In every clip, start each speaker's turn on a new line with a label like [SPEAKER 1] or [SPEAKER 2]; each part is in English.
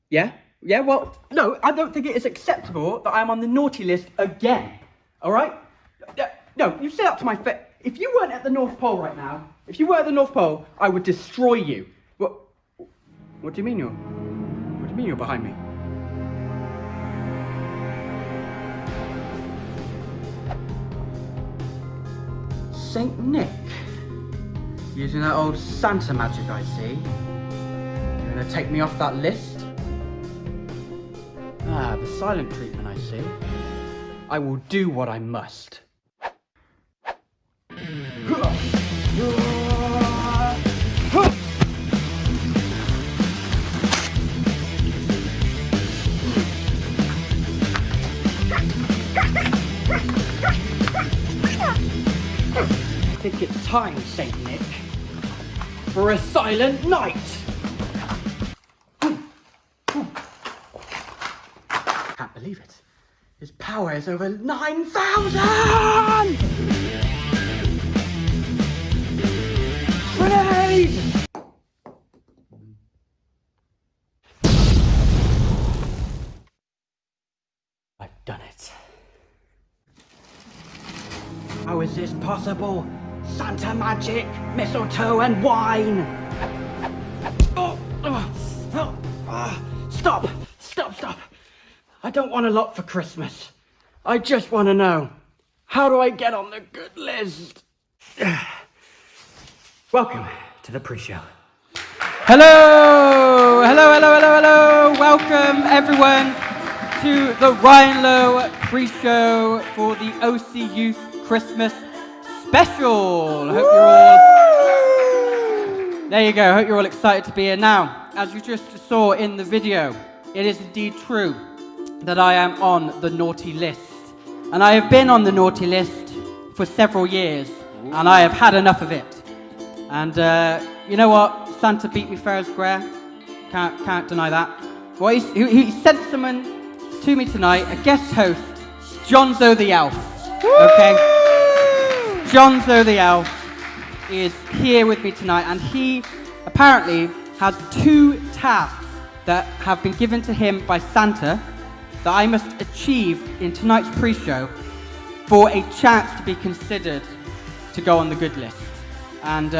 [SPEAKER 1] Yeah? Yeah, well, no, I don't think it is acceptable that I'm on the naughty list again. Alright? No, you say that to my face. If you weren't at the North Pole right now, if you were at the North Pole, I would destroy you. What do you mean you're behind me? Saint Nick. Using that old Santa magic, I see. You're gonna take me off that list? Ah, the silent treatment, I see. I will do what I must. I think it's time, Saint Nick, for a silent night! Can't believe it. His power is over 9,000! Grenade! I've done it. How is this possible? Santa magic, mistletoe and wine! Stop! I don't want a lot for Christmas. I just want to know, how do I get on the good list? Welcome to the pre-show. Hello! Welcome everyone to the Ryan Lowe pre-show for the OC Youth Christmas special. Hope you're all... There you go. Hope you're all excited to be here. Now, as you just saw in the video, it is indeed true that I am on the naughty list. And I have been on the naughty list for several years, and I have had enough of it. And you know what? Santa beat me fair and square. Can't deny that. Well, he sent someone to me tonight, a guest host, Jonzo the Elf. Okay? Jonzo the Elf is here with me tonight, and he apparently has 2 tasks that have been given to him by Santa that I must achieve in tonight's pre-show for a chance to be considered to go on the good list. And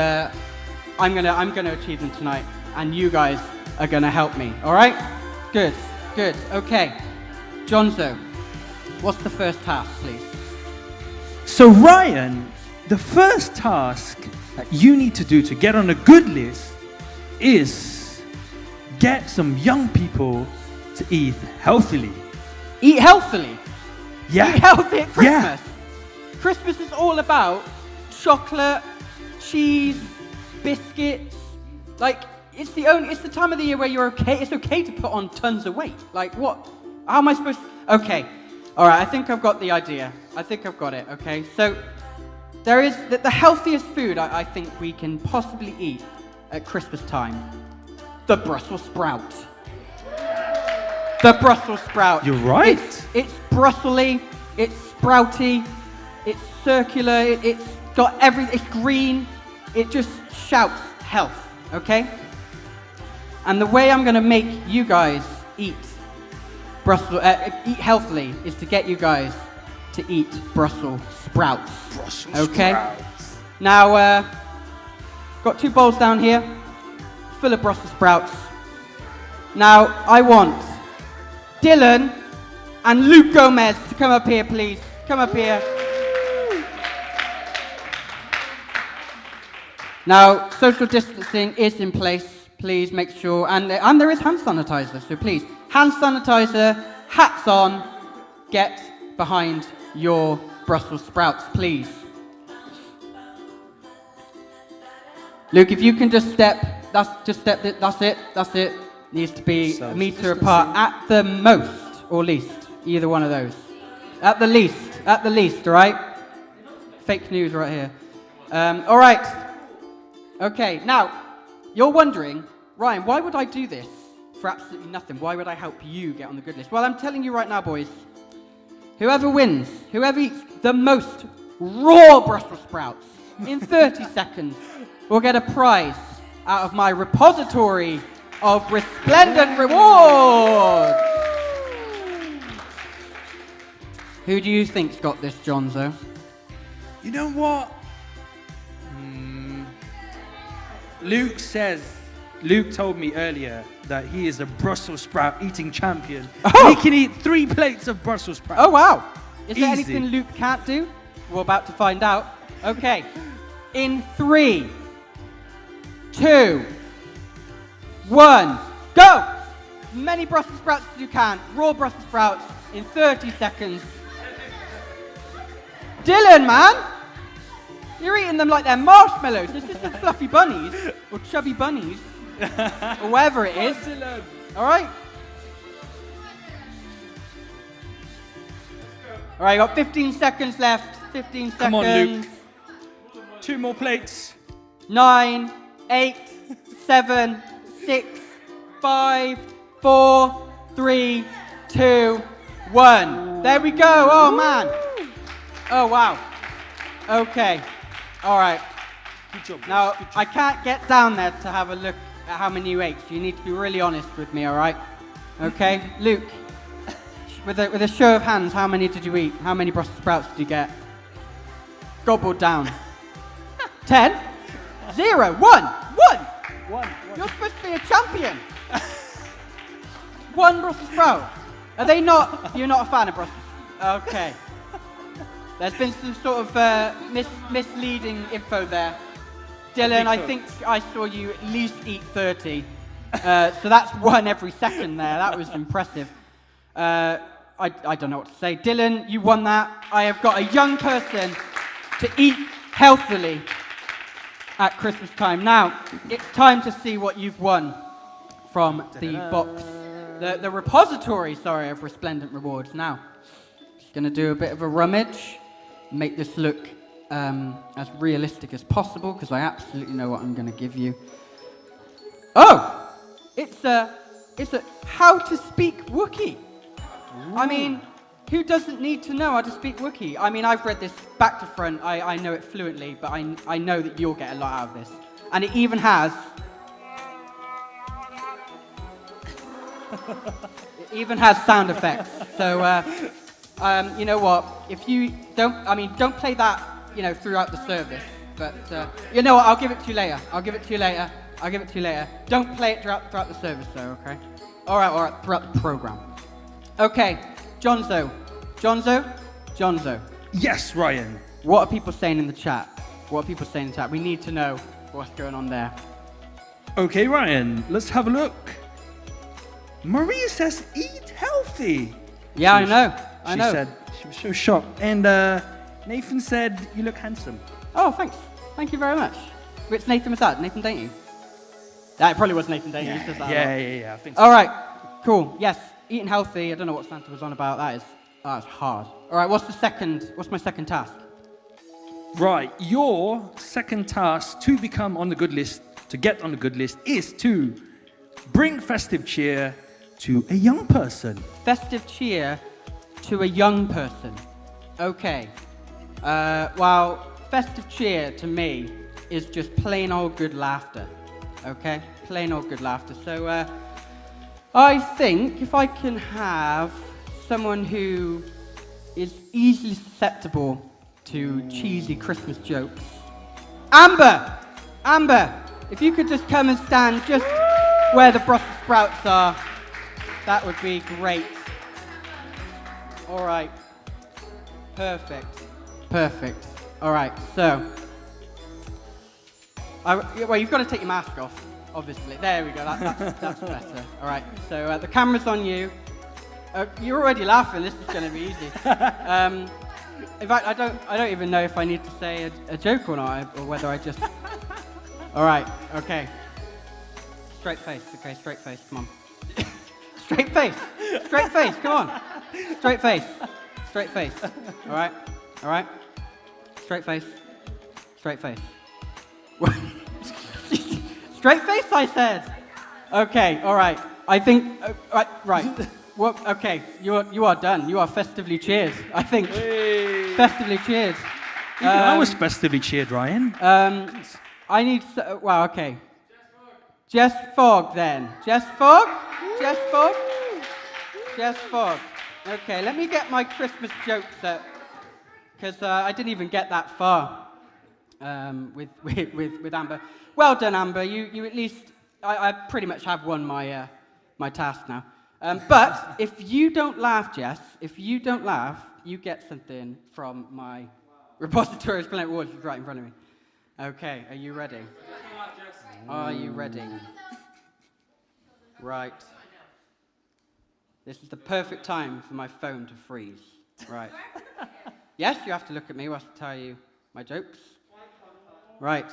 [SPEAKER 1] I'm gonna achieve them tonight, and you guys are gonna help me. All right? Good. Okay. Jonzo, what's the first task, please?
[SPEAKER 2] So Ryan, the first task that you need to do to get on a good list is get some young people to eat healthily.
[SPEAKER 1] Eat healthily?
[SPEAKER 2] Yeah.
[SPEAKER 1] Eat healthy at Christmas?
[SPEAKER 2] Yeah.
[SPEAKER 1] Christmas is all about chocolate, cheese, biscuits. Like, it's the time of the year where it's okay to put on tons of weight. Like, what? How am I supposed to? Okay. All right, I think I've got the idea. I think I've got it, okay? So, there is the healthiest food I think we can possibly eat at Christmas time. The Brussels sprout. The Brussels sprout.
[SPEAKER 2] You're right.
[SPEAKER 1] It's Brussels-y, it's sprouty, it's circular, it's got everything, it's green. It just shouts health, okay? And the way I'm gonna make you guys eat healthily is to get you guys to eat Brussels sprouts. Okay? Now, got 2 bowls down here, full of Brussels sprouts. Now, I want Dylan and Luke Gomez to come up here, please. Come up here. Now, social distancing is in place. Please make sure, and there is hand sanitizer, so please, hand sanitizer, hats on, get behind your Brussels sprouts, please. Luke, if you can just step, that's it. Needs to be a meter apart at the most, or least, either one of those. At the least, all right? Fake news right here. All right. Okay, now, you're wondering, Ryan, why would I do this for absolutely nothing? Why would I help you get on the good list? Well, I'm telling you right now, boys, whoever wins, whoever eats the most raw Brussels sprouts in 30 seconds will get a prize out of my repository of Resplendent Rewards. Who do you think's got this, Jonzo?
[SPEAKER 2] You know what? Luke told me earlier that he is a Brussels sprout eating champion.
[SPEAKER 1] Oh!
[SPEAKER 2] He can eat 3 plates of Brussels sprouts.
[SPEAKER 1] Oh, wow. Is there
[SPEAKER 2] Easy.
[SPEAKER 1] anything Luke can't do? We're about to find out. Okay. In 3, 2, 1, go! As many Brussels sprouts as you can. Raw Brussels sprouts in 30 seconds. Dylan, man! You're eating them like they're marshmallows. This is the fluffy bunnies, or chubby bunnies, or whatever it is. All right? All right, you got 15 seconds left. 15 seconds.
[SPEAKER 2] Come on, Luke. 2 more plates.
[SPEAKER 1] 9, 8, 7, 6, 5, 4, 3, 2, 1. There we go. Oh, man. Oh, wow. Okay. All right.
[SPEAKER 2] Good job. boys.
[SPEAKER 1] Now,
[SPEAKER 2] Good job.
[SPEAKER 1] I can't get down there to have a look at how many you ate, so you need to be really honest with me, all right? Okay? Luke, with a show of hands, how many did you eat? How many Brussels sprouts did you get? Gobbled down. 10? 0? 1? 1? You're supposed to be a champion. 1 Brussels sprout. Are they not? You're not a fan of Brussels? Okay. There's been some sort of misleading info there. Dylan, I think I saw you at least eat 30. So that's 1 every second there. That was impressive. I don't know what to say. Dylan, you won that. I have got a young person to eat healthily at Christmas time. Now, it's time to see what you've won from the box. The repository, sorry, of Resplendent Rewards. Now, just going to do a bit of a rummage. Make this look as realistic as possible, because I absolutely know what I'm going to give you. Oh! It's a how to speak Wookiee. I mean, who doesn't need to know how to speak Wookiee? I mean, I've read this back to front. I know it fluently, but I know that you'll get a lot out of this. And it even has... it even has sound effects. So, you know what? If you don't play that, throughout the service. But you know what? I'll give it to you later. I'll give it to you later. Don't play it throughout the service, though. Okay? All right. Throughout the program. Okay, Jonzo.
[SPEAKER 2] Yes, Ryan.
[SPEAKER 1] What are people saying in the chat? We need to know what's going on there.
[SPEAKER 2] Okay, Ryan, let's have a look. Maria says eat healthy.
[SPEAKER 1] Yeah, I know.
[SPEAKER 2] She said she was so shocked. And Nathan said you look handsome.
[SPEAKER 1] Oh, thanks. Thank you very much. Which Nathan was that? Nathan Dainty? That probably was Nathan Dainty. He says that a lot.
[SPEAKER 2] Yeah, I think so.
[SPEAKER 1] All right, cool. Yes, eating healthy. I don't know what Santa was on about. That's hard. All right, what's my second task?
[SPEAKER 2] Right, your second task to become on the good list, to get on the good list, is to bring festive cheer to a young person.
[SPEAKER 1] Festive cheer to a young person. Okay. Well, festive cheer to me is just plain old good laughter. Okay? Plain old good laughter. So, I think if I can have someone who is easily susceptible to cheesy Christmas jokes. Amber! If you could just come and stand just where the Brussels sprouts are, that would be great. All right. Perfect. All right, so. Well, you've got to take your mask off, obviously. There we go, that's better. All right, so the camera's on you. You're already laughing, this is going to be easy. In fact, I don't even know if I need to say a joke or not, or whether I just... All right, okay. Straight face, come on. Straight face, come on. Straight face. All right. Straight face. Straight face, I said. Okay, all right. I think, right. Well, okay, you are done. You are festively cheered, I think.
[SPEAKER 2] Hey.
[SPEAKER 1] Festively cheered.
[SPEAKER 2] Even I was festively cheered, Ryan.
[SPEAKER 1] I need, wow, okay. Jess Fogg then. Jess Fogg? Jess Fogg? Jess Fogg. Okay, let me get my Christmas jokes up, because I didn't even get that far with Amber. Well done, Amber. You at least, I pretty much have won my my task now. But if you don't laugh, Jess, if you don't laugh, you get something from my repository of Splendid Awards right in front of me. Okay, are you ready? Are you ready? Right. This is the perfect time for my phone to freeze. Right. Yes, you have to look at me whilst I tell you my jokes. Right.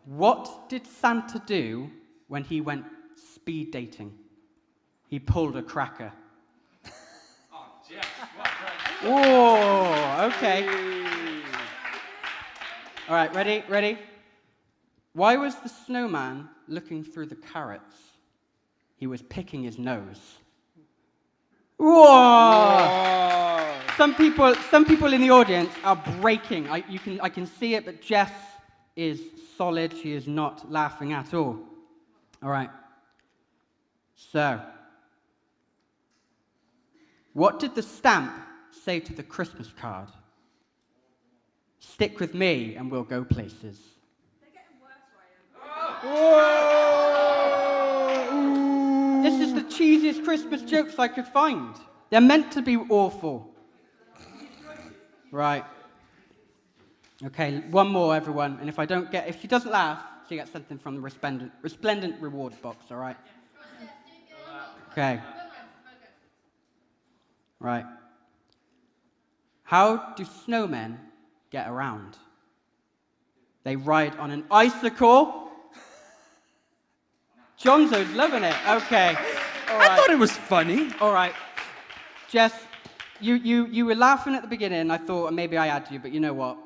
[SPEAKER 1] What did Santa do when he went speed dating? He pulled a cracker. Oh, okay. All right, ready? Why was the snowman looking through the carrots? He was picking his nose. Whoa! Some people in the audience are breaking. I can see it, but Jess is solid. She is not laughing at all. All right. So, what did the stamp say to the Christmas card? Stick with me and we'll go places.
[SPEAKER 3] They're getting worse, Ryan.
[SPEAKER 1] This is the cheesiest Christmas jokes I could find. They're meant to be awful. Right. Okay, one more, everyone. And if she doesn't laugh, she gets something from the resplendent rewards box, all right? Okay. Right. How do snowmen get around? They ride on an icicle. Jonzo's loving it. Okay. All right.
[SPEAKER 2] I thought it was funny.
[SPEAKER 1] All right. Jess, you were laughing at the beginning. I thought maybe I had you, but you know what?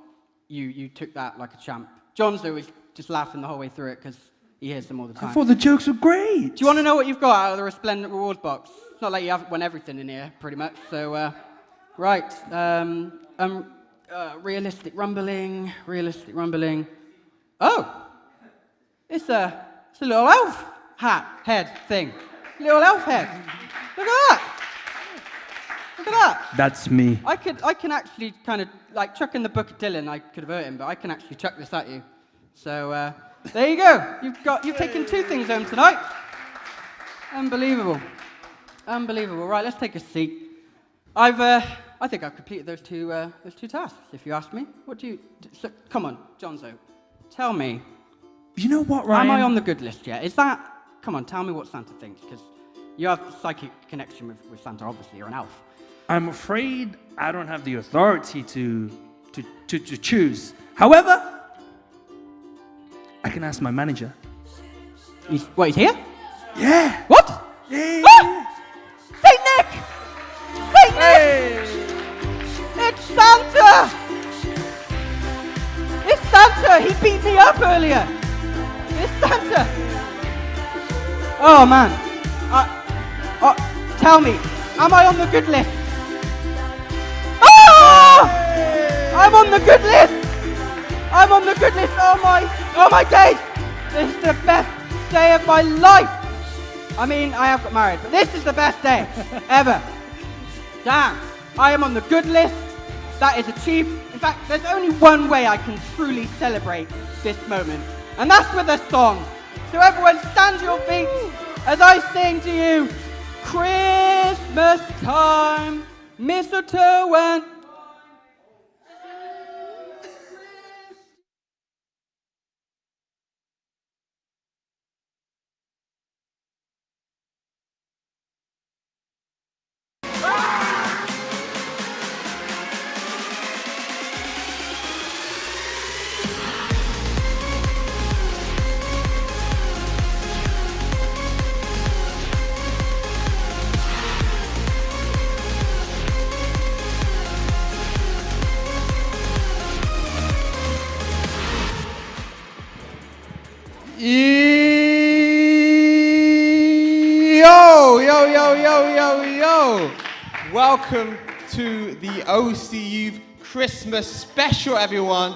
[SPEAKER 1] You took that like a champ. Jonzo was just laughing the whole way through it because he hears them all the time.
[SPEAKER 2] I thought the jokes were great.
[SPEAKER 1] Do you want to know what you've got out of the resplendent rewards box? It's not like you haven't won everything in here, pretty much. So, right. Realistic rumbling. Oh! It's a little elf head thing. Little elf head. Look at that.
[SPEAKER 2] That's me.
[SPEAKER 1] I can actually kind of, like chucking the book at Dylan, I could have hurt him, but I can actually chuck this at you. So, there you go. You've taken 2 things home tonight. Unbelievable. Right, let's take a seat. I think I've completed those two tasks, if you ask me. So, come on, Jonzo, tell me.
[SPEAKER 2] You know what, Ryan?
[SPEAKER 1] Am I on the good list yet? Come on, tell me what Santa thinks, because you have a psychic connection with Santa, obviously, you're an elf.
[SPEAKER 2] I'm afraid I don't have the authority to choose. However, I can ask my manager.
[SPEAKER 1] He's here?
[SPEAKER 2] Yeah.
[SPEAKER 1] What?
[SPEAKER 2] Yeah.
[SPEAKER 1] Ah! Saint Nick! Saint Nick! It's Santa! It's Santa! He beat me up earlier! It's Santa! Oh man. Tell me, am I on the good list? Oh! I'm on the good list! Oh my days! This is the best day of my life! I mean, I have got married, but this is the best day ever. Damn, I am on the good list. That is achieved. In fact, there's only one way I can truly celebrate this moment, and that's with a song. So everyone stand to your feet as I sing to you, Christmas time, mistletoe and...
[SPEAKER 4] Yo! Welcome to the OC Youth Christmas special, everyone.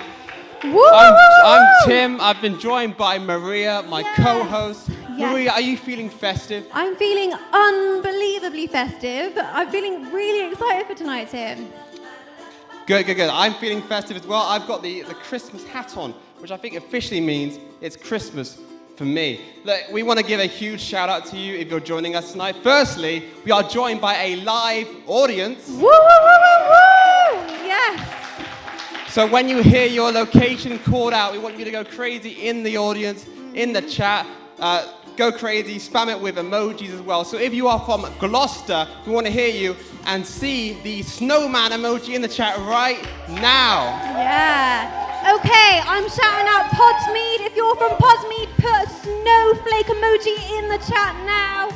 [SPEAKER 1] Woo!
[SPEAKER 4] I'm Tim. I've been joined by Maria, my
[SPEAKER 3] Yes.
[SPEAKER 4] co-host.
[SPEAKER 3] Yes.
[SPEAKER 4] Maria, are you feeling festive?
[SPEAKER 3] I'm feeling unbelievably festive. I'm feeling really excited for tonight, Tim.
[SPEAKER 4] Good. I'm feeling festive as well. I've got the Christmas hat on, which I think officially means it's Christmas for me. Look, we want to give a huge shout out to you if you're joining us tonight. Firstly, we are joined by a live audience.
[SPEAKER 3] Woo, woo, woo, woo, woo! Yes.
[SPEAKER 4] So when you hear your location called out, we want you to go crazy in the audience, in the chat. Go crazy, spam it with emojis as well. So if you are from Gloucester, we want to hear you and see the snowman emoji in the chat right now.
[SPEAKER 3] Yeah. Okay, I'm shouting out Podsmead. If you're from Podsmead, put a snowflake emoji in the chat now.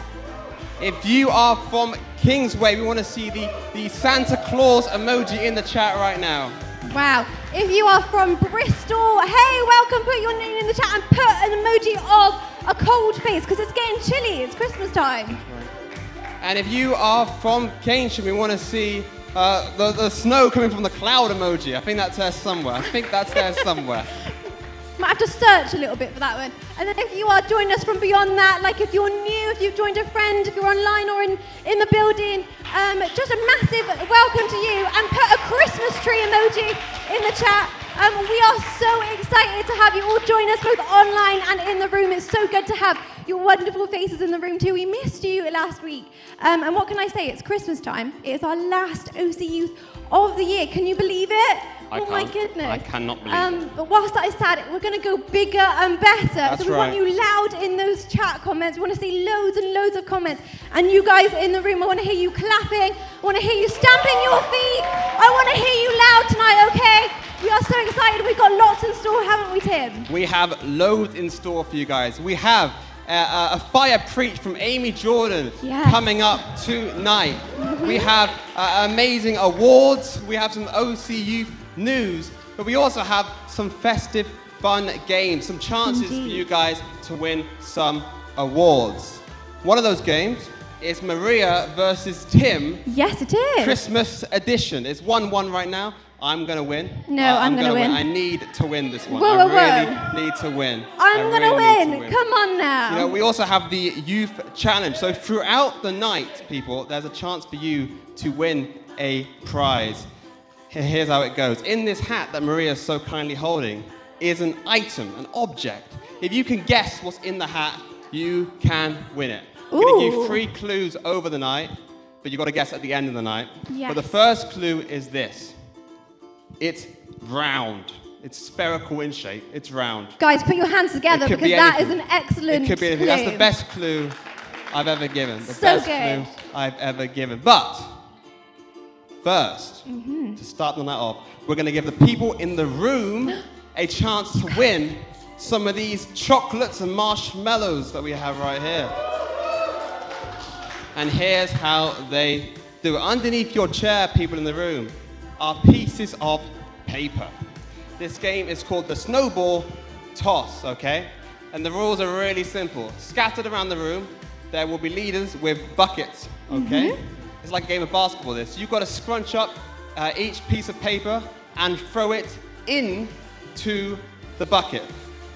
[SPEAKER 4] If you are from Kingsway, we want to see the Santa Claus emoji in the chat right now.
[SPEAKER 3] Wow. If you are from Bristol, hey, welcome, put your name in the chat and put an emoji of a cold face because it's getting chilly. It's Christmas time.
[SPEAKER 4] And if you are from Keynsham, we want to see the snow coming from the cloud emoji. I think that's there somewhere.
[SPEAKER 3] Might have to search a little bit for that one. And then if you are joining us from beyond that, like if you're new, if you've joined a friend, if you're online or in the building, just a massive welcome to you and put a Christmas tree emoji in the chat. We are so excited to have you all join us both online and in the room. It's so good to have your wonderful faces in the room too. We missed you last week. And what can I say? It's Christmas time. It is our last OC Youth of the year. Can you believe it?
[SPEAKER 4] I
[SPEAKER 3] My
[SPEAKER 4] can't.
[SPEAKER 3] goodness.
[SPEAKER 4] I cannot believe it.
[SPEAKER 3] But whilst that is sad, we're going to go bigger and better.
[SPEAKER 4] That's
[SPEAKER 3] so we want
[SPEAKER 4] right.
[SPEAKER 3] you loud in those chat comments. We want to see loads and loads of comments. And you guys in the room, I want to hear you clapping. I want to hear you stamping your feet. I want to hear you loud tonight, okay? We are so excited. We've got lots in store, haven't we, Tim?
[SPEAKER 4] We have loads in store for you guys. We have a fire preach from Amy Jordan
[SPEAKER 3] Yes.
[SPEAKER 4] coming up tonight. We have amazing awards. We have some OC Youth news. But we also have some festive, fun games, some chances for
[SPEAKER 3] Indeed.
[SPEAKER 4] you guys to win some awards. One of those games is Maria versus Tim,
[SPEAKER 3] Yes, it is.
[SPEAKER 4] Christmas edition. It's 1-1 right now. I'm going to win.
[SPEAKER 3] No, I'm gonna win.
[SPEAKER 4] I need to win this one.
[SPEAKER 3] Whoa,
[SPEAKER 4] I
[SPEAKER 3] whoa,
[SPEAKER 4] really
[SPEAKER 3] whoa.
[SPEAKER 4] need to win.
[SPEAKER 3] I'm
[SPEAKER 4] I
[SPEAKER 3] going to
[SPEAKER 4] really need
[SPEAKER 3] win. Come on now.
[SPEAKER 4] You know, we also have the youth challenge. So throughout the night, people, there's a chance for you to win a prize. Here's how it goes. In this hat that Maria is so kindly holding is an item, an object. If you can guess what's in the hat, you can win it. I'm going to give you
[SPEAKER 3] Ooh.
[SPEAKER 4] 3 clues over the night, but you've got to guess at the end of the night.
[SPEAKER 3] Yes.
[SPEAKER 4] But the first clue is this. It's round. It's spherical in shape. It's round.
[SPEAKER 3] Guys, put your hands together
[SPEAKER 4] It could
[SPEAKER 3] because
[SPEAKER 4] be
[SPEAKER 3] that is
[SPEAKER 4] anything.
[SPEAKER 3] an excellent
[SPEAKER 4] It could be anything. That's the
[SPEAKER 3] clue.
[SPEAKER 4] best clue I've ever given. The
[SPEAKER 3] So
[SPEAKER 4] best
[SPEAKER 3] good.
[SPEAKER 4] clue I've ever given. But first,
[SPEAKER 3] Mm-hmm.
[SPEAKER 4] to start the night off, we're going to give the people in the room a chance to win some of these chocolates and marshmallows that we have right here. And here's how they do it. Underneath your chair, people in the room, are pieces of paper. This game is called the snowball toss, okay? And the rules are really simple. Scattered around the room, there will be leaders with buckets, okay? It's like a game of basketball, this. You've got to scrunch up each piece of paper and throw it into the bucket,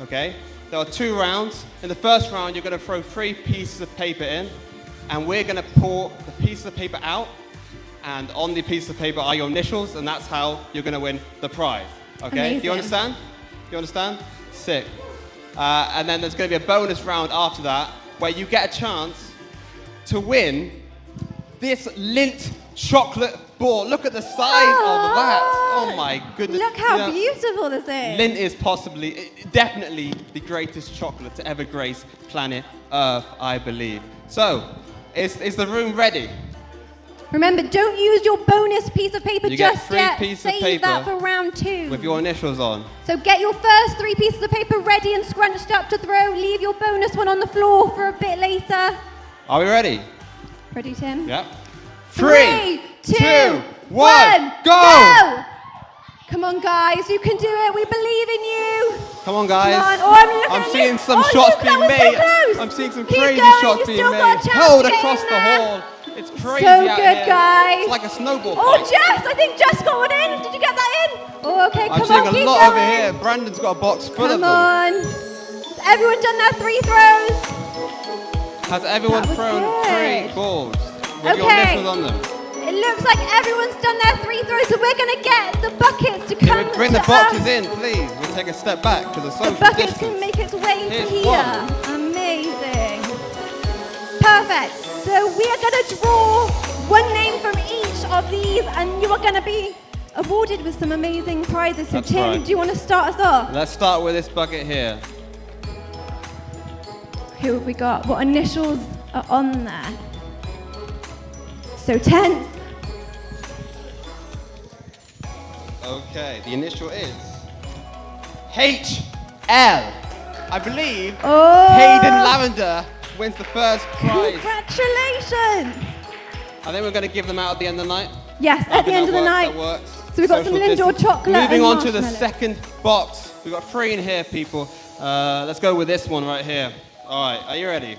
[SPEAKER 4] okay? There are 2 rounds. In the first round, you're going to throw 3 pieces of paper in, and we're going to pull the pieces of paper out, and on the piece of paper are your initials, and that's how you're going to win the prize, okay? Do you
[SPEAKER 3] Amazing.
[SPEAKER 4] understand? You understand? Sick. And then there's going to be a bonus round after that, where you get a chance to win this Lindt chocolate ball. Look at the size of that. Oh my goodness.
[SPEAKER 3] Look how
[SPEAKER 4] You know,
[SPEAKER 3] beautiful this is.
[SPEAKER 4] Lindt is definitely the greatest chocolate to ever grace planet Earth, I believe. So, is the room ready?
[SPEAKER 3] Remember, don't use your bonus piece of paper
[SPEAKER 4] You get
[SPEAKER 3] just
[SPEAKER 4] 3
[SPEAKER 3] yet.
[SPEAKER 4] pieces of
[SPEAKER 3] Save that
[SPEAKER 4] paper
[SPEAKER 3] for round 2.
[SPEAKER 4] With your initials on.
[SPEAKER 3] So get your first 3 pieces of paper ready and scrunched up to throw. Leave your bonus one on the floor for a bit later.
[SPEAKER 4] Are we ready?
[SPEAKER 3] Ready, Tim?
[SPEAKER 4] Yep.
[SPEAKER 3] 3, 2, 1,
[SPEAKER 4] go!
[SPEAKER 3] Come on, guys, you can do it. We believe in you.
[SPEAKER 4] Come on, guys.
[SPEAKER 3] Come on. Oh, I'm looking
[SPEAKER 4] I'm
[SPEAKER 3] at
[SPEAKER 4] seeing
[SPEAKER 3] you.
[SPEAKER 4] some
[SPEAKER 3] Oh,
[SPEAKER 4] shots
[SPEAKER 3] Luke, that
[SPEAKER 4] being
[SPEAKER 3] was so
[SPEAKER 4] made.
[SPEAKER 3] close.
[SPEAKER 4] I'm seeing some
[SPEAKER 3] Keep
[SPEAKER 4] crazy
[SPEAKER 3] going.
[SPEAKER 4] shots
[SPEAKER 3] You
[SPEAKER 4] being
[SPEAKER 3] still
[SPEAKER 4] made.
[SPEAKER 3] got a chance
[SPEAKER 4] Held
[SPEAKER 3] to get
[SPEAKER 4] across
[SPEAKER 3] in
[SPEAKER 4] the
[SPEAKER 3] there.
[SPEAKER 4] hall. It's crazy
[SPEAKER 3] So
[SPEAKER 4] out
[SPEAKER 3] good,
[SPEAKER 4] here.
[SPEAKER 3] guys.
[SPEAKER 4] It's like a snowball
[SPEAKER 3] Oh,
[SPEAKER 4] fight.
[SPEAKER 3] Jess, I think Jess got one in. Did you get that in? Oh, okay,
[SPEAKER 4] I'm
[SPEAKER 3] come
[SPEAKER 4] seeing moving a
[SPEAKER 3] keep
[SPEAKER 4] lot
[SPEAKER 3] going.
[SPEAKER 4] over here. Brandon's got a box full of
[SPEAKER 3] Come
[SPEAKER 4] them.
[SPEAKER 3] on. Has everyone done their 3 throws?
[SPEAKER 4] Has everyone
[SPEAKER 3] That was
[SPEAKER 4] thrown
[SPEAKER 3] good.
[SPEAKER 4] 3 balls with your
[SPEAKER 3] Okay.
[SPEAKER 4] initials on them?
[SPEAKER 3] It looks like everyone's done their 3 throws, so we're going to get the buckets to
[SPEAKER 4] Can
[SPEAKER 3] come
[SPEAKER 4] we bring the
[SPEAKER 3] to
[SPEAKER 4] boxes
[SPEAKER 3] us.
[SPEAKER 4] in, please? We'll take a step back because the
[SPEAKER 3] The
[SPEAKER 4] social
[SPEAKER 3] buckets
[SPEAKER 4] distance.
[SPEAKER 3] can make its way to
[SPEAKER 4] Here's
[SPEAKER 3] here.
[SPEAKER 4] one.
[SPEAKER 3] Amazing. Perfect. So we are going to draw one name from each of these, and you are going to be awarded with some amazing prizes. So
[SPEAKER 4] That's
[SPEAKER 3] Tim,
[SPEAKER 4] right.
[SPEAKER 3] do you want to start us off?
[SPEAKER 4] Let's start with this bucket here.
[SPEAKER 3] Who have we got? What initials are on there? So tense.
[SPEAKER 4] Okay, the initial is HL. I believe
[SPEAKER 3] Oh.
[SPEAKER 4] Hayden Lavender wins the first prize.
[SPEAKER 3] Congratulations.
[SPEAKER 4] I think we're going to give them out at the end of the night.
[SPEAKER 3] Yes,
[SPEAKER 4] I
[SPEAKER 3] at the
[SPEAKER 4] think
[SPEAKER 3] end of the
[SPEAKER 4] that
[SPEAKER 3] night.
[SPEAKER 4] That works.
[SPEAKER 3] So we've got some
[SPEAKER 4] Social
[SPEAKER 3] Lindor
[SPEAKER 4] distance.
[SPEAKER 3] chocolate
[SPEAKER 4] Moving
[SPEAKER 3] and
[SPEAKER 4] on to the
[SPEAKER 3] marshmallow.
[SPEAKER 4] second box. We've got 3 in here, people. Let's go with this one right here. All right, are you ready?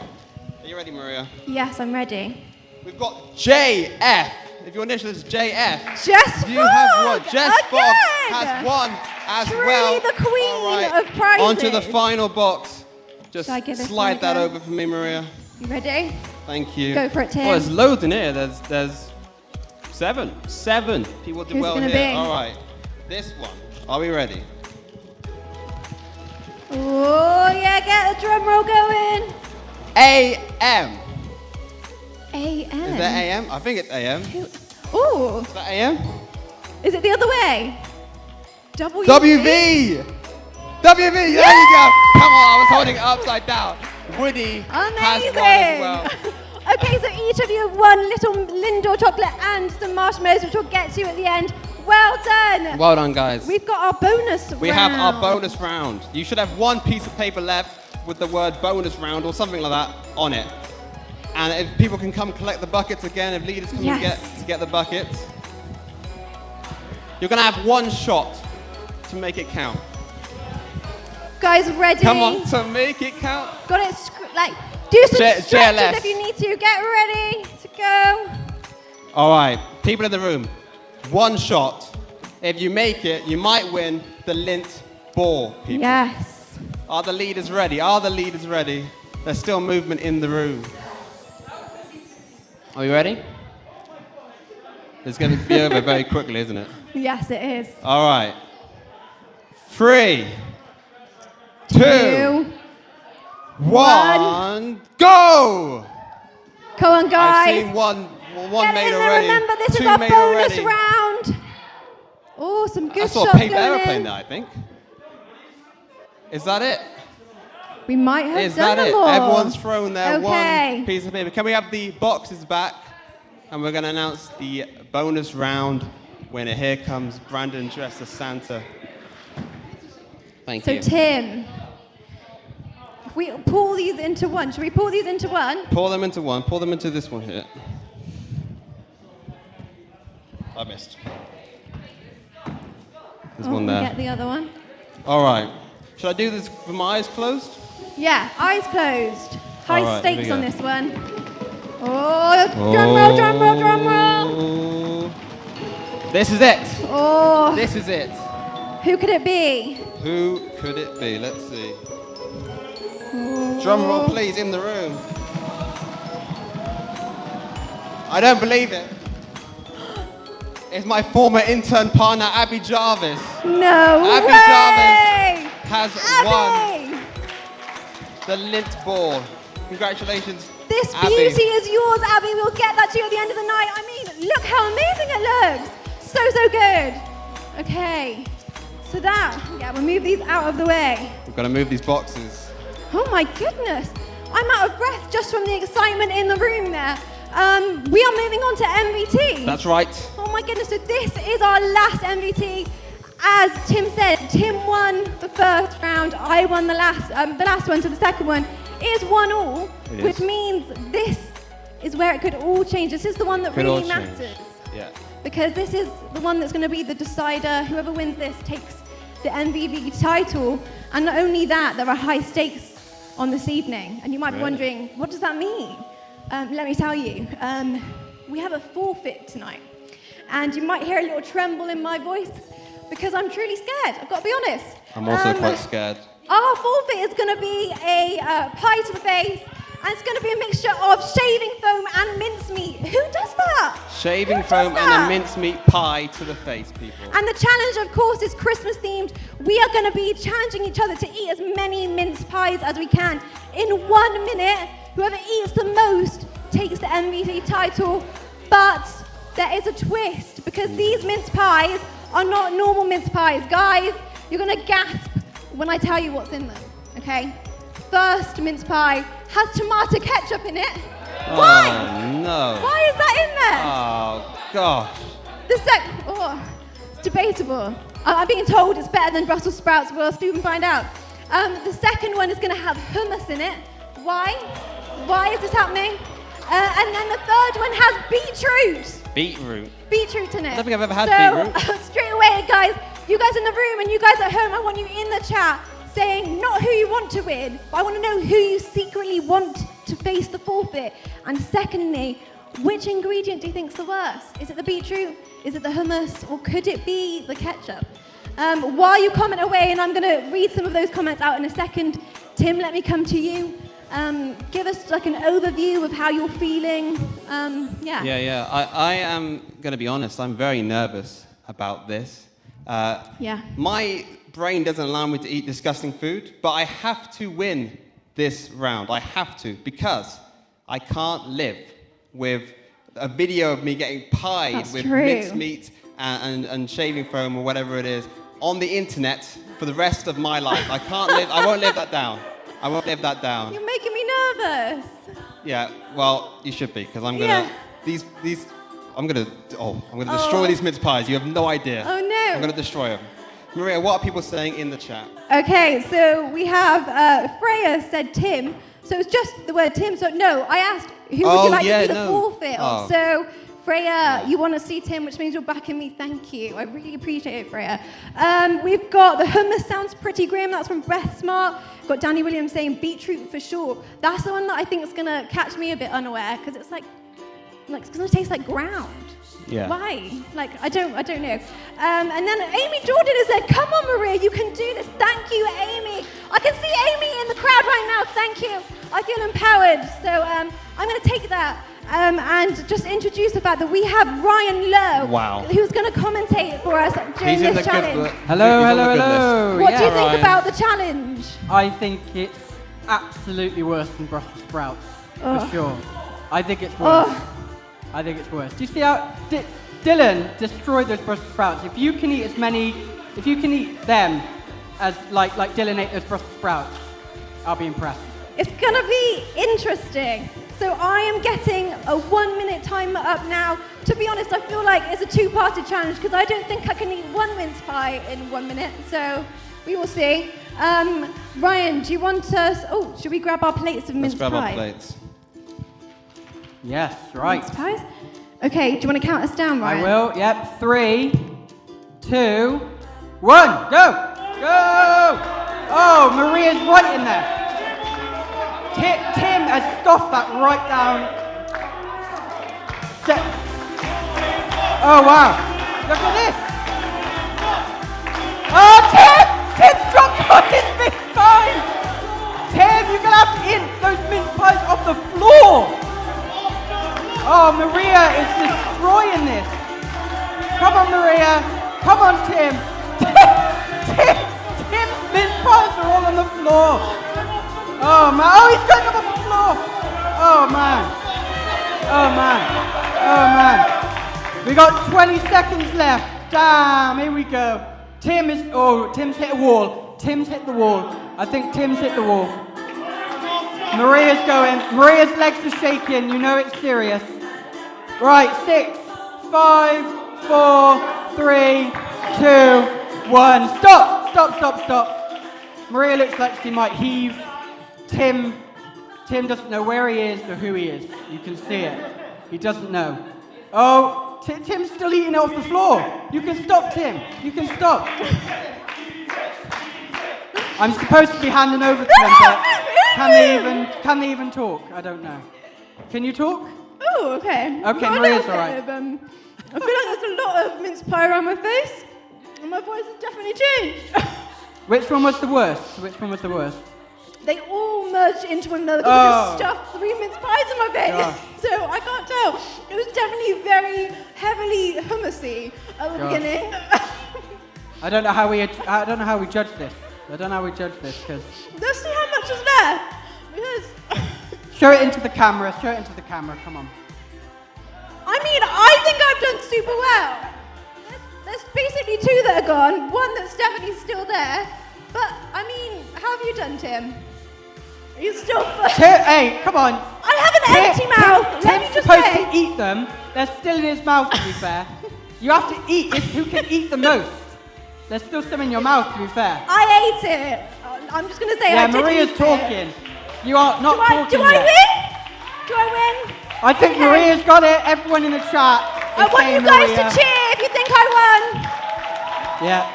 [SPEAKER 4] Are you ready, Maria?
[SPEAKER 3] Yes, I'm ready.
[SPEAKER 4] We've got JF. If your initial is JF,
[SPEAKER 3] Jess
[SPEAKER 4] you have
[SPEAKER 3] Fogg,
[SPEAKER 4] one. Jess Fogg
[SPEAKER 3] again.
[SPEAKER 4] has one as
[SPEAKER 3] Truly
[SPEAKER 4] well.
[SPEAKER 3] the queen
[SPEAKER 4] All right,
[SPEAKER 3] of prizes.
[SPEAKER 4] on to the final box. Just
[SPEAKER 3] Shall I give this one
[SPEAKER 4] slide
[SPEAKER 3] a
[SPEAKER 4] that
[SPEAKER 3] go?
[SPEAKER 4] over for me, Maria.
[SPEAKER 3] You ready?
[SPEAKER 4] Thank you.
[SPEAKER 3] Go for it, Tim.
[SPEAKER 4] Oh, there's loads in here. There's 7. 7 people did
[SPEAKER 3] Who's
[SPEAKER 4] well
[SPEAKER 3] gonna
[SPEAKER 4] here.
[SPEAKER 3] be?
[SPEAKER 4] All right, this one. Are we ready?
[SPEAKER 3] Oh, yeah, get the drum roll going.
[SPEAKER 4] AM.
[SPEAKER 3] AM.
[SPEAKER 4] Is that AM? I think it's AM. Is
[SPEAKER 3] Oh,
[SPEAKER 4] that AM?
[SPEAKER 3] is it the other way? WV.
[SPEAKER 4] WV. WV. There you go. Come on, I was holding it upside down. Woody has
[SPEAKER 3] Amazing.
[SPEAKER 4] one as well.
[SPEAKER 3] Okay, so each of you have won little Lindor chocolate and some marshmallows, which we'll get to at the end. Well done.
[SPEAKER 4] Well done, guys.
[SPEAKER 3] We've got our bonus
[SPEAKER 4] We
[SPEAKER 3] round.
[SPEAKER 4] have our bonus round. You should have one piece of paper left with the word bonus round or something like that on it. And if people can come collect the buckets again, if leaders come
[SPEAKER 3] Yes.
[SPEAKER 4] and get the buckets, you're going to have one shot to make it count.
[SPEAKER 3] Guys, ready?
[SPEAKER 4] Come on, to make it count.
[SPEAKER 3] Got it, do some
[SPEAKER 4] JLS.
[SPEAKER 3] stretches if you need to. Get ready to go.
[SPEAKER 4] All right, people in the room, one shot. If you make it, you might win the lint ball, people.
[SPEAKER 3] Yes.
[SPEAKER 4] Are the leaders ready? Are the leaders ready? There's still movement in the room. Are you ready? It's going to be over very quickly, isn't it?
[SPEAKER 3] Yes, it is.
[SPEAKER 4] All right. 3, 2, 1, go!
[SPEAKER 3] Come on, guys.
[SPEAKER 4] I've seen one
[SPEAKER 3] Get
[SPEAKER 4] made
[SPEAKER 3] in there.
[SPEAKER 4] already.
[SPEAKER 3] Remember, this
[SPEAKER 4] 2
[SPEAKER 3] is our
[SPEAKER 4] made
[SPEAKER 3] bonus
[SPEAKER 4] already.
[SPEAKER 3] round. Oh, some good
[SPEAKER 4] I saw a
[SPEAKER 3] shots
[SPEAKER 4] paper
[SPEAKER 3] going
[SPEAKER 4] aeroplane
[SPEAKER 3] in.
[SPEAKER 4] there, I think. Is that it?
[SPEAKER 3] We might have
[SPEAKER 4] Is
[SPEAKER 3] done
[SPEAKER 4] that it?
[SPEAKER 3] them all.
[SPEAKER 4] Everyone's thrown their
[SPEAKER 3] Okay.
[SPEAKER 4] one piece of paper. Can we have the boxes back? And we're going to announce the bonus round winner. Here comes Brandon dressed as Santa. Thank
[SPEAKER 3] So,
[SPEAKER 4] you.
[SPEAKER 3] Tim, if we pull these into one, should we pull these into one?
[SPEAKER 4] Pour them into one. Pour them into this one here. I missed. There's one there.
[SPEAKER 3] Get the other one.
[SPEAKER 4] All right. Should I do this with my eyes closed?
[SPEAKER 3] Yeah, eyes closed. High
[SPEAKER 4] All right, here
[SPEAKER 3] stakes
[SPEAKER 4] we
[SPEAKER 3] on
[SPEAKER 4] go.
[SPEAKER 3] this one. Oh, drum roll, drum roll, drum roll.
[SPEAKER 4] Oh. This is it.
[SPEAKER 3] Oh,
[SPEAKER 4] This is it.
[SPEAKER 3] who could it be?
[SPEAKER 4] Who could it be? Let's see. Drum roll, please, in the room. I don't believe it. It's my former intern partner, Abby Jarvis,
[SPEAKER 3] No
[SPEAKER 4] Abby
[SPEAKER 3] way!
[SPEAKER 4] has won
[SPEAKER 3] Abby!
[SPEAKER 4] the lint ball. Congratulations,
[SPEAKER 3] This
[SPEAKER 4] Abby.
[SPEAKER 3] beauty is yours, Abby. We'll get that to you at the end of the night. I mean, look how amazing it looks. So good. Okay. So we'll move these out of the way.
[SPEAKER 4] We've got to move these boxes.
[SPEAKER 3] Oh my goodness. I'm out of breath just from the excitement in the room there. We are moving on to MVT.
[SPEAKER 4] That's right.
[SPEAKER 3] Oh my goodness, so this is our last MVT. As Tim said, Tim won the first round, I won the last one, so the second one is 1-1,
[SPEAKER 4] It
[SPEAKER 3] which
[SPEAKER 4] is.
[SPEAKER 3] means this is where it could all change. This is the one that
[SPEAKER 4] Could all
[SPEAKER 3] really
[SPEAKER 4] change.
[SPEAKER 3] matters.
[SPEAKER 4] Yeah.
[SPEAKER 3] Because this is the one that's going to be the decider. Whoever wins this takes the MVP title. And not only that, there are high stakes on this evening. And you might be
[SPEAKER 4] Really?
[SPEAKER 3] wondering, what does that mean? Let me tell you. We have a forfeit tonight. And you might hear a little tremble in my voice because I'm truly scared. I've got to be honest.
[SPEAKER 4] I'm also quite scared.
[SPEAKER 3] Our forfeit is going to be a pie to the face, and it's going to be a mixture of shaving foam and mincemeat. Who does that?
[SPEAKER 4] Shaving
[SPEAKER 3] Who does
[SPEAKER 4] foam and
[SPEAKER 3] that?
[SPEAKER 4] a mincemeat pie to the face, people.
[SPEAKER 3] And the challenge, of course, is Christmas themed. We are going to be challenging each other to eat as many mince pies as we can. In 1 minute, whoever eats the most takes the MVP title. But there is a twist, because these mince pies are not normal mince pies. Guys, you're going to gasp when I tell you what's in them, okay? First mince pie has tomato ketchup in it. Why?
[SPEAKER 4] Oh, no.
[SPEAKER 3] Why is that in there?
[SPEAKER 4] Oh, gosh.
[SPEAKER 3] It's debatable. I'm being told it's better than Brussels sprouts. We'll soon find out. The second one is going to have hummus in it. Why? Why is this happening? And then the third one has beetroot.
[SPEAKER 4] Beetroot.
[SPEAKER 3] Beetroot in it.
[SPEAKER 4] I don't think I've ever had beetroot.
[SPEAKER 3] Straight away, guys, you guys in the room and you guys at home, I want you in the chat saying not who you want to win, but I want to know who you secretly want to face the forfeit. And secondly, which ingredient do you think's the worst? Is it the beetroot? Is it the hummus? Or could it be the ketchup? While you comment away, and I'm going to read some of those comments out in a second, Tim, let me come to you. Give us like an overview of how you're feeling.
[SPEAKER 4] Yeah. I am going to be honest. I'm very nervous about this. My brain doesn't allow me to eat disgusting food, but I have to win this round. I have to, because I can't live with a video of me getting pied
[SPEAKER 3] That's
[SPEAKER 4] with
[SPEAKER 3] true.
[SPEAKER 4] mincemeat and shaving foam or whatever it is on the internet for the rest of my life. I can't live. I won't live that down. I won't live that down.
[SPEAKER 3] You're making me nervous.
[SPEAKER 4] Yeah, well, you should be, because I'm gonna I'm gonna destroy these mince pies. You have no idea.
[SPEAKER 3] Oh no.
[SPEAKER 4] I'm gonna destroy them. Maria, what are people saying in the chat?
[SPEAKER 3] Okay, so we have Freya said Tim. So it's just the word Tim. So no, I asked who would you like to see the forfeit of. So Freya, you want to see Tim, which means you're backing me. Thank you. I really appreciate it, Freya. We've got the hummus sounds pretty grim. That's from Breath Smart. We've got Danny Williams saying beetroot for sure. That's the one that I think is gonna catch me a bit unaware, because it's like it's gonna taste like ground.
[SPEAKER 4] Yeah.
[SPEAKER 3] Why? I don't know. And then Amy Jordan has said, come on, Maria, you can do this. Thank you, Amy. I can see Amy in the crowd right now. Thank you. I feel empowered. So I'm going to take that and just introduce the fact that we have Ryan Lowe, who's going to commentate for us during this challenge.
[SPEAKER 1] Hello.
[SPEAKER 3] What do you think
[SPEAKER 4] Ryan.
[SPEAKER 3] about the challenge?
[SPEAKER 1] I think it's absolutely worse than Brussels sprouts, for sure. I think it's worse. I think it's worse. Do you see how Dylan destroyed those Brussels sprouts? If you can eat them as like Dylan ate those Brussels sprouts, I'll be impressed.
[SPEAKER 3] It's gonna be interesting. So I am getting a 1 minute timer up now. To be honest, I feel like it's a two-parted challenge, because I don't think I can eat one mince pie in 1 minute. So we will see. Ryan, do you want us? Oh, should we grab our plates of mince pie?
[SPEAKER 4] Let's grab our plates.
[SPEAKER 1] Yes, right.
[SPEAKER 3] Mince pies? Okay, do you want to count us down, Ryan?
[SPEAKER 1] I will. Yep. 3, 2, 1. Go! Go! Oh, Maria's right in there. Tim has stuffed that right down. Oh wow! Look at this. Oh, Tim's dropped on his mince pies. Tim, you're gonna have to eat those mince pies off the floor. Oh, Maria is destroying this. Come on, Maria. Come on, Tim. Tim's mince pies are all on the floor. Oh, man. Oh, he's going up on the floor. Oh, man. Oh, man. Oh, man. We got 20 seconds left. Damn, here we go. Tim's hit a wall. Tim's hit the wall. I think Tim's hit the wall. Maria's going. Maria's legs are shaking. You know it's serious. Right, 6, 5, 4, 3, 2, 1. Stop. Maria looks like she might heave. Tim doesn't know where he is or who he is. You can see it. He doesn't know. Oh, Tim's still eating it off the floor. You can stop, Tim. You can stop. I'm supposed to be handing over to them, but can they even talk? I don't know. Can you talk?
[SPEAKER 3] Oh, okay.
[SPEAKER 1] Okay, Maria's all right.
[SPEAKER 3] I feel like there's a lot of mince pie around my face, and my voice is definitely changed.
[SPEAKER 1] Which one was the worst? Which one was the worst?
[SPEAKER 3] They all merged into one another because I stuffed 3 mince pies in my face.
[SPEAKER 1] Gosh.
[SPEAKER 3] So I can't tell. It was definitely very heavily hummusy at the
[SPEAKER 1] Gosh.
[SPEAKER 3] beginning.
[SPEAKER 1] I don't know how we judge this. I don't know how we judge this because
[SPEAKER 3] Let's see how much is left. Because
[SPEAKER 1] show it into the camera. Show it into the camera. Come on.
[SPEAKER 3] I mean, I think I've done super well. There's basically 2 that are gone, one that's definitely still there. But I mean, how have you done, Tim? Are you still?
[SPEAKER 1] Hey, come on.
[SPEAKER 3] I have an empty mouth. Let me
[SPEAKER 1] Tim's
[SPEAKER 3] just
[SPEAKER 1] supposed
[SPEAKER 3] say.
[SPEAKER 1] to eat them. They're still in his mouth, to be fair. You have to eat. It's who can eat the most. There's still some in your mouth, to be fair.
[SPEAKER 3] I ate it. I'm just gonna say.
[SPEAKER 1] Yeah,
[SPEAKER 3] I did
[SPEAKER 1] Maria's
[SPEAKER 3] eat
[SPEAKER 1] talking.
[SPEAKER 3] It.
[SPEAKER 1] You are not talking
[SPEAKER 3] Do I
[SPEAKER 1] yet.
[SPEAKER 3] win? Do I win?
[SPEAKER 1] I think
[SPEAKER 3] Okay.
[SPEAKER 1] Maria's got it. Everyone in the chat.
[SPEAKER 3] I
[SPEAKER 1] is
[SPEAKER 3] want you
[SPEAKER 1] saying
[SPEAKER 3] guys
[SPEAKER 1] Maria.
[SPEAKER 3] to cheer if you think I won.
[SPEAKER 1] Yeah.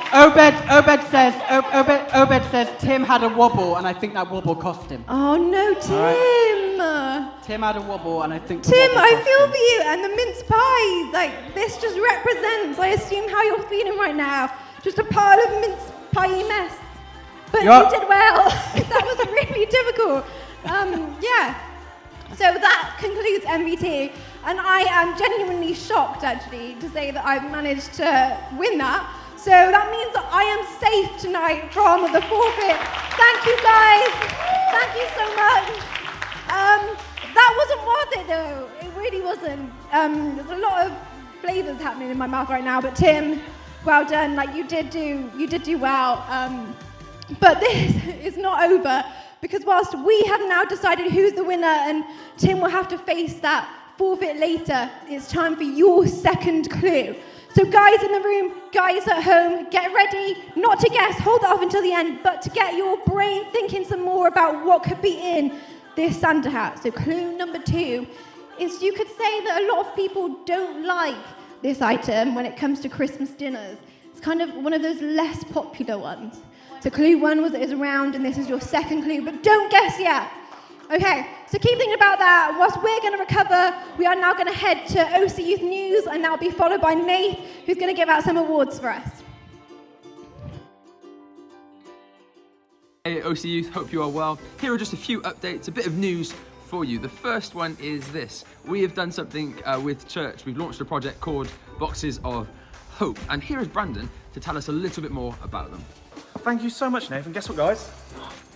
[SPEAKER 1] Obed says Tim had a wobble, and I think that wobble cost him.
[SPEAKER 3] Oh no, Tim.
[SPEAKER 1] Tim had a wobble, and I think the
[SPEAKER 3] Tim,
[SPEAKER 1] wobble
[SPEAKER 3] I
[SPEAKER 1] cost
[SPEAKER 3] feel
[SPEAKER 1] him.
[SPEAKER 3] for you, and the mince pies. Like this just represents, I assume, how you're feeling right now. Just a pile of mince pie mess. But
[SPEAKER 1] You're-
[SPEAKER 3] you did well. That was really difficult. Yeah. So that concludes MVT, and I am genuinely shocked, actually, to say that I've managed to win that. So that means that I am safe tonight from the forfeit. Thank you, guys. Thank you so much. That wasn't worth it, though. It really wasn't. There's a lot of flavors happening in my mouth right now. But Tim, well done. Like you did do well. But this is not over because whilst we have now decided who's the winner and Tim will have to face that forfeit later, it's time for your second clue. So guys in the room, guys at home, get ready, not to guess, hold that off until the end, but to get your brain thinking some more about what could be in this Santa hat. So clue number 2 is you could say that a lot of people don't like this item when it comes to Christmas dinners. It's kind of one of those less popular ones. So clue 1 was it is around, and this is your second clue, but don't guess yet. Okay, so keep thinking about that. Whilst we're going to recover, we are now going to head to OC Youth News, and that'll be followed by Nath, who's going to give out some awards for us.
[SPEAKER 5] Hey OC Youth, hope you are well. Here are just a few updates, a bit of news for you. The first one is this. We have done something with church. We've launched a project called Boxes of Hope, and here is Brandon to tell us a little bit more about them.
[SPEAKER 6] Thank you so much, Nathan. Guess what, guys?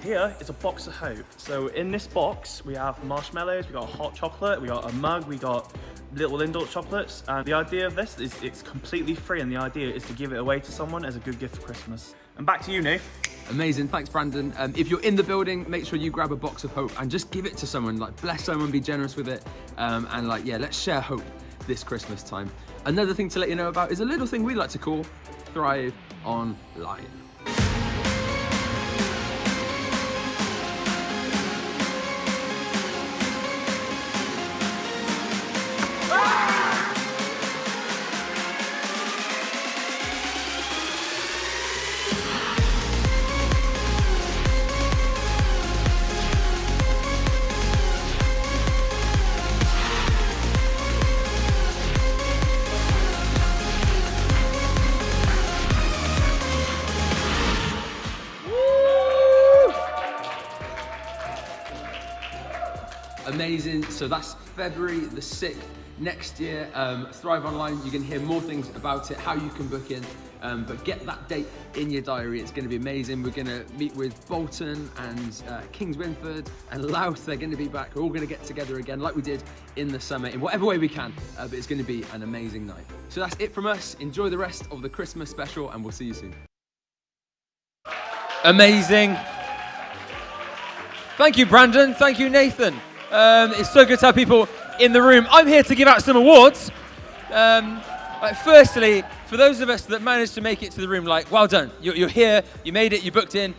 [SPEAKER 6] Here is a box of hope. So in this box, we have marshmallows, we got hot chocolate, we got a mug, we got little Lindor chocolates. And the idea of this is it's completely free, and the idea is to give it away to someone as a good gift for Christmas. And back to you, Nate.
[SPEAKER 5] Amazing, thanks Brandon. If you're in the building, make sure you grab a box of hope and just give it to someone. Like, bless someone, be generous with it, and like, yeah, let's share hope this Christmas time. Another thing to let you know about is a little thing we like to call Thrive Online. Amazing. So that's February the 6th next year. Thrive Online, you can hear more things about it, how you can book in, but get that date in your diary. It's going to be amazing. We're going to meet with Bolton and Kings Winford and Louth. They're going to be back. We're all going to get together again like we did in the summer in whatever way we can, but it's going to be an amazing night. So that's it from us. Enjoy the rest of the Christmas special and we'll see you soon.
[SPEAKER 7] Amazing. Thank you, Brandon. Thank you, Nathan. It's so good to have people in the room. I'm here to give out some awards. Firstly, for those of us that managed to make it to the room, like, well done. You're here, you made it, you booked in.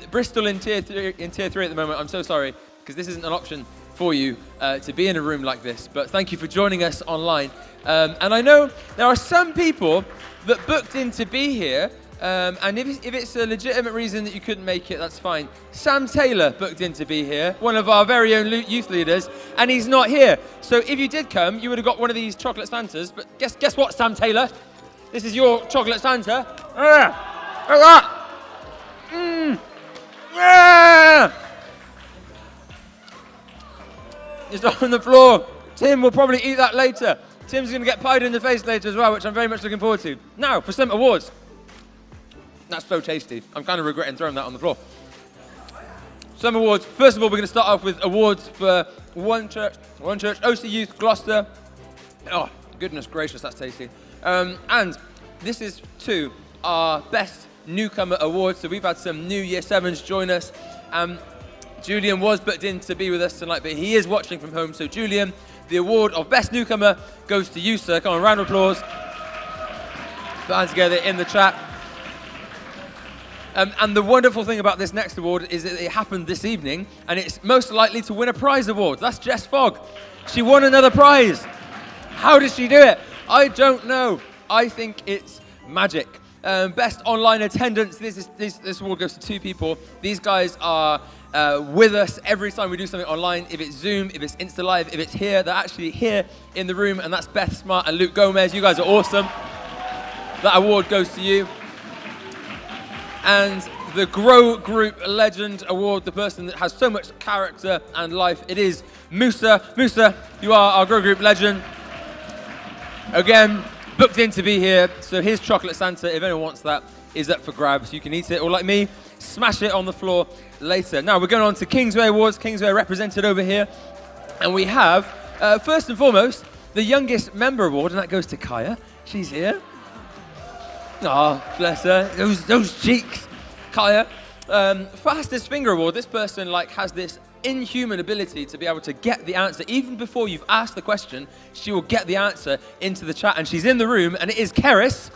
[SPEAKER 7] Bristol in tier 3 at the moment. I'm so sorry, because this isn't an option for you to be in a room like this. But thank you for joining us online. And I know there are some people that booked in to be here. And if it's a legitimate reason that you couldn't make it, that's fine. Sam Taylor booked in to be here, one of our very own youth leaders, and he's not here. So if you did come, you would have got one of these chocolate Santas. But guess what, Sam Taylor? This is your chocolate Santa. Like that. Yeah! It's on the floor. Tim will probably eat that later. Tim's going to get pied in the face later as well, which I'm very much looking forward to. Now, for some awards. That's so tasty. I'm kind of regretting throwing that on the floor. Some awards. First of all, we're going to start off with awards for One Church, OC Youth, Gloucester. Oh, goodness gracious, that's tasty. And this is to our Best Newcomer Awards. So we've had some new Year 7s join us. Julian was booked in to be with us tonight, but he is watching from home. So Julian, the award of Best Newcomer goes to you, sir. Come on, round of applause. Put hands together in the chat. And the wonderful thing about this next award is that it happened this evening, and it's most likely to win a prize award. That's Jess Fogg. She won another prize. How did she do it? I don't know. I think it's magic. Best online attendance. This award goes to 2 people. These guys are with us every time we do something online. If it's Zoom, if it's Insta Live, if it's here, they're actually here in the room, and that's Beth Smart and Luke Gomez. You guys are awesome. That award goes to you. And the Grow Group Legend Award, the person that has so much character and life, it is Musa. Musa, you are our Grow Group Legend. Again, booked in to be here. So here's Chocolate Santa. If anyone wants that, is up for grabs. You can eat it, or like me, smash it on the floor later. Now we're going on to Kingsway Awards. Kingsway represented over here. And we have, first and foremost, the youngest member award, and that goes to Kaya. She's here. Oh, bless her. Those cheeks. Kaya. Fastest finger award. This person has this inhuman ability to be able to get the answer. Even before you've asked the question, she will get the answer into the chat. And she's in the room, and it is Keris.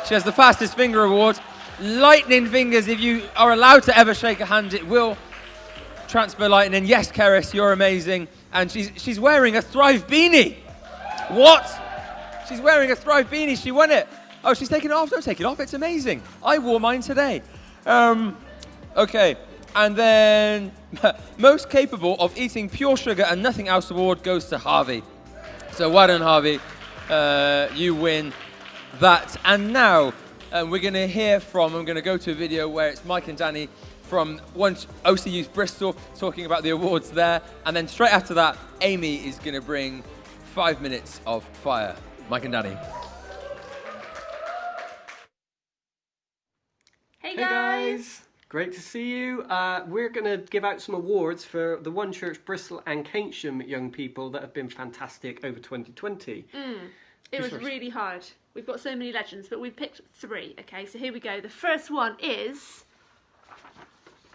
[SPEAKER 7] She has the fastest finger award. Lightning fingers. If you are allowed to ever shake a hand, it will transfer lightning. Yes, Keris, you're amazing. And she's wearing a Thrive beanie. What? She's wearing a Thrive beanie. She won it. Oh, she's taking it off? Don't take it off. It's amazing. I wore mine today. Okay. And then most capable of eating pure sugar and nothing else award goes to Harvey. So well done, Harvey. You win that. And now we're going to hear from, I'm going to go to a video where it's Mike and Danny from OC Youth Bristol talking about the awards there. And then straight after that, Amy is going to bring 5 minutes of fire. Mike and Danny.
[SPEAKER 8] Hey guys! Great to see you. We're going to give out some awards for the One Church Bristol and Keynsham young people that have been fantastic over 2020.
[SPEAKER 9] It was really hard. We've got so many legends, but we've picked 3. Okay, so here we go. The first one is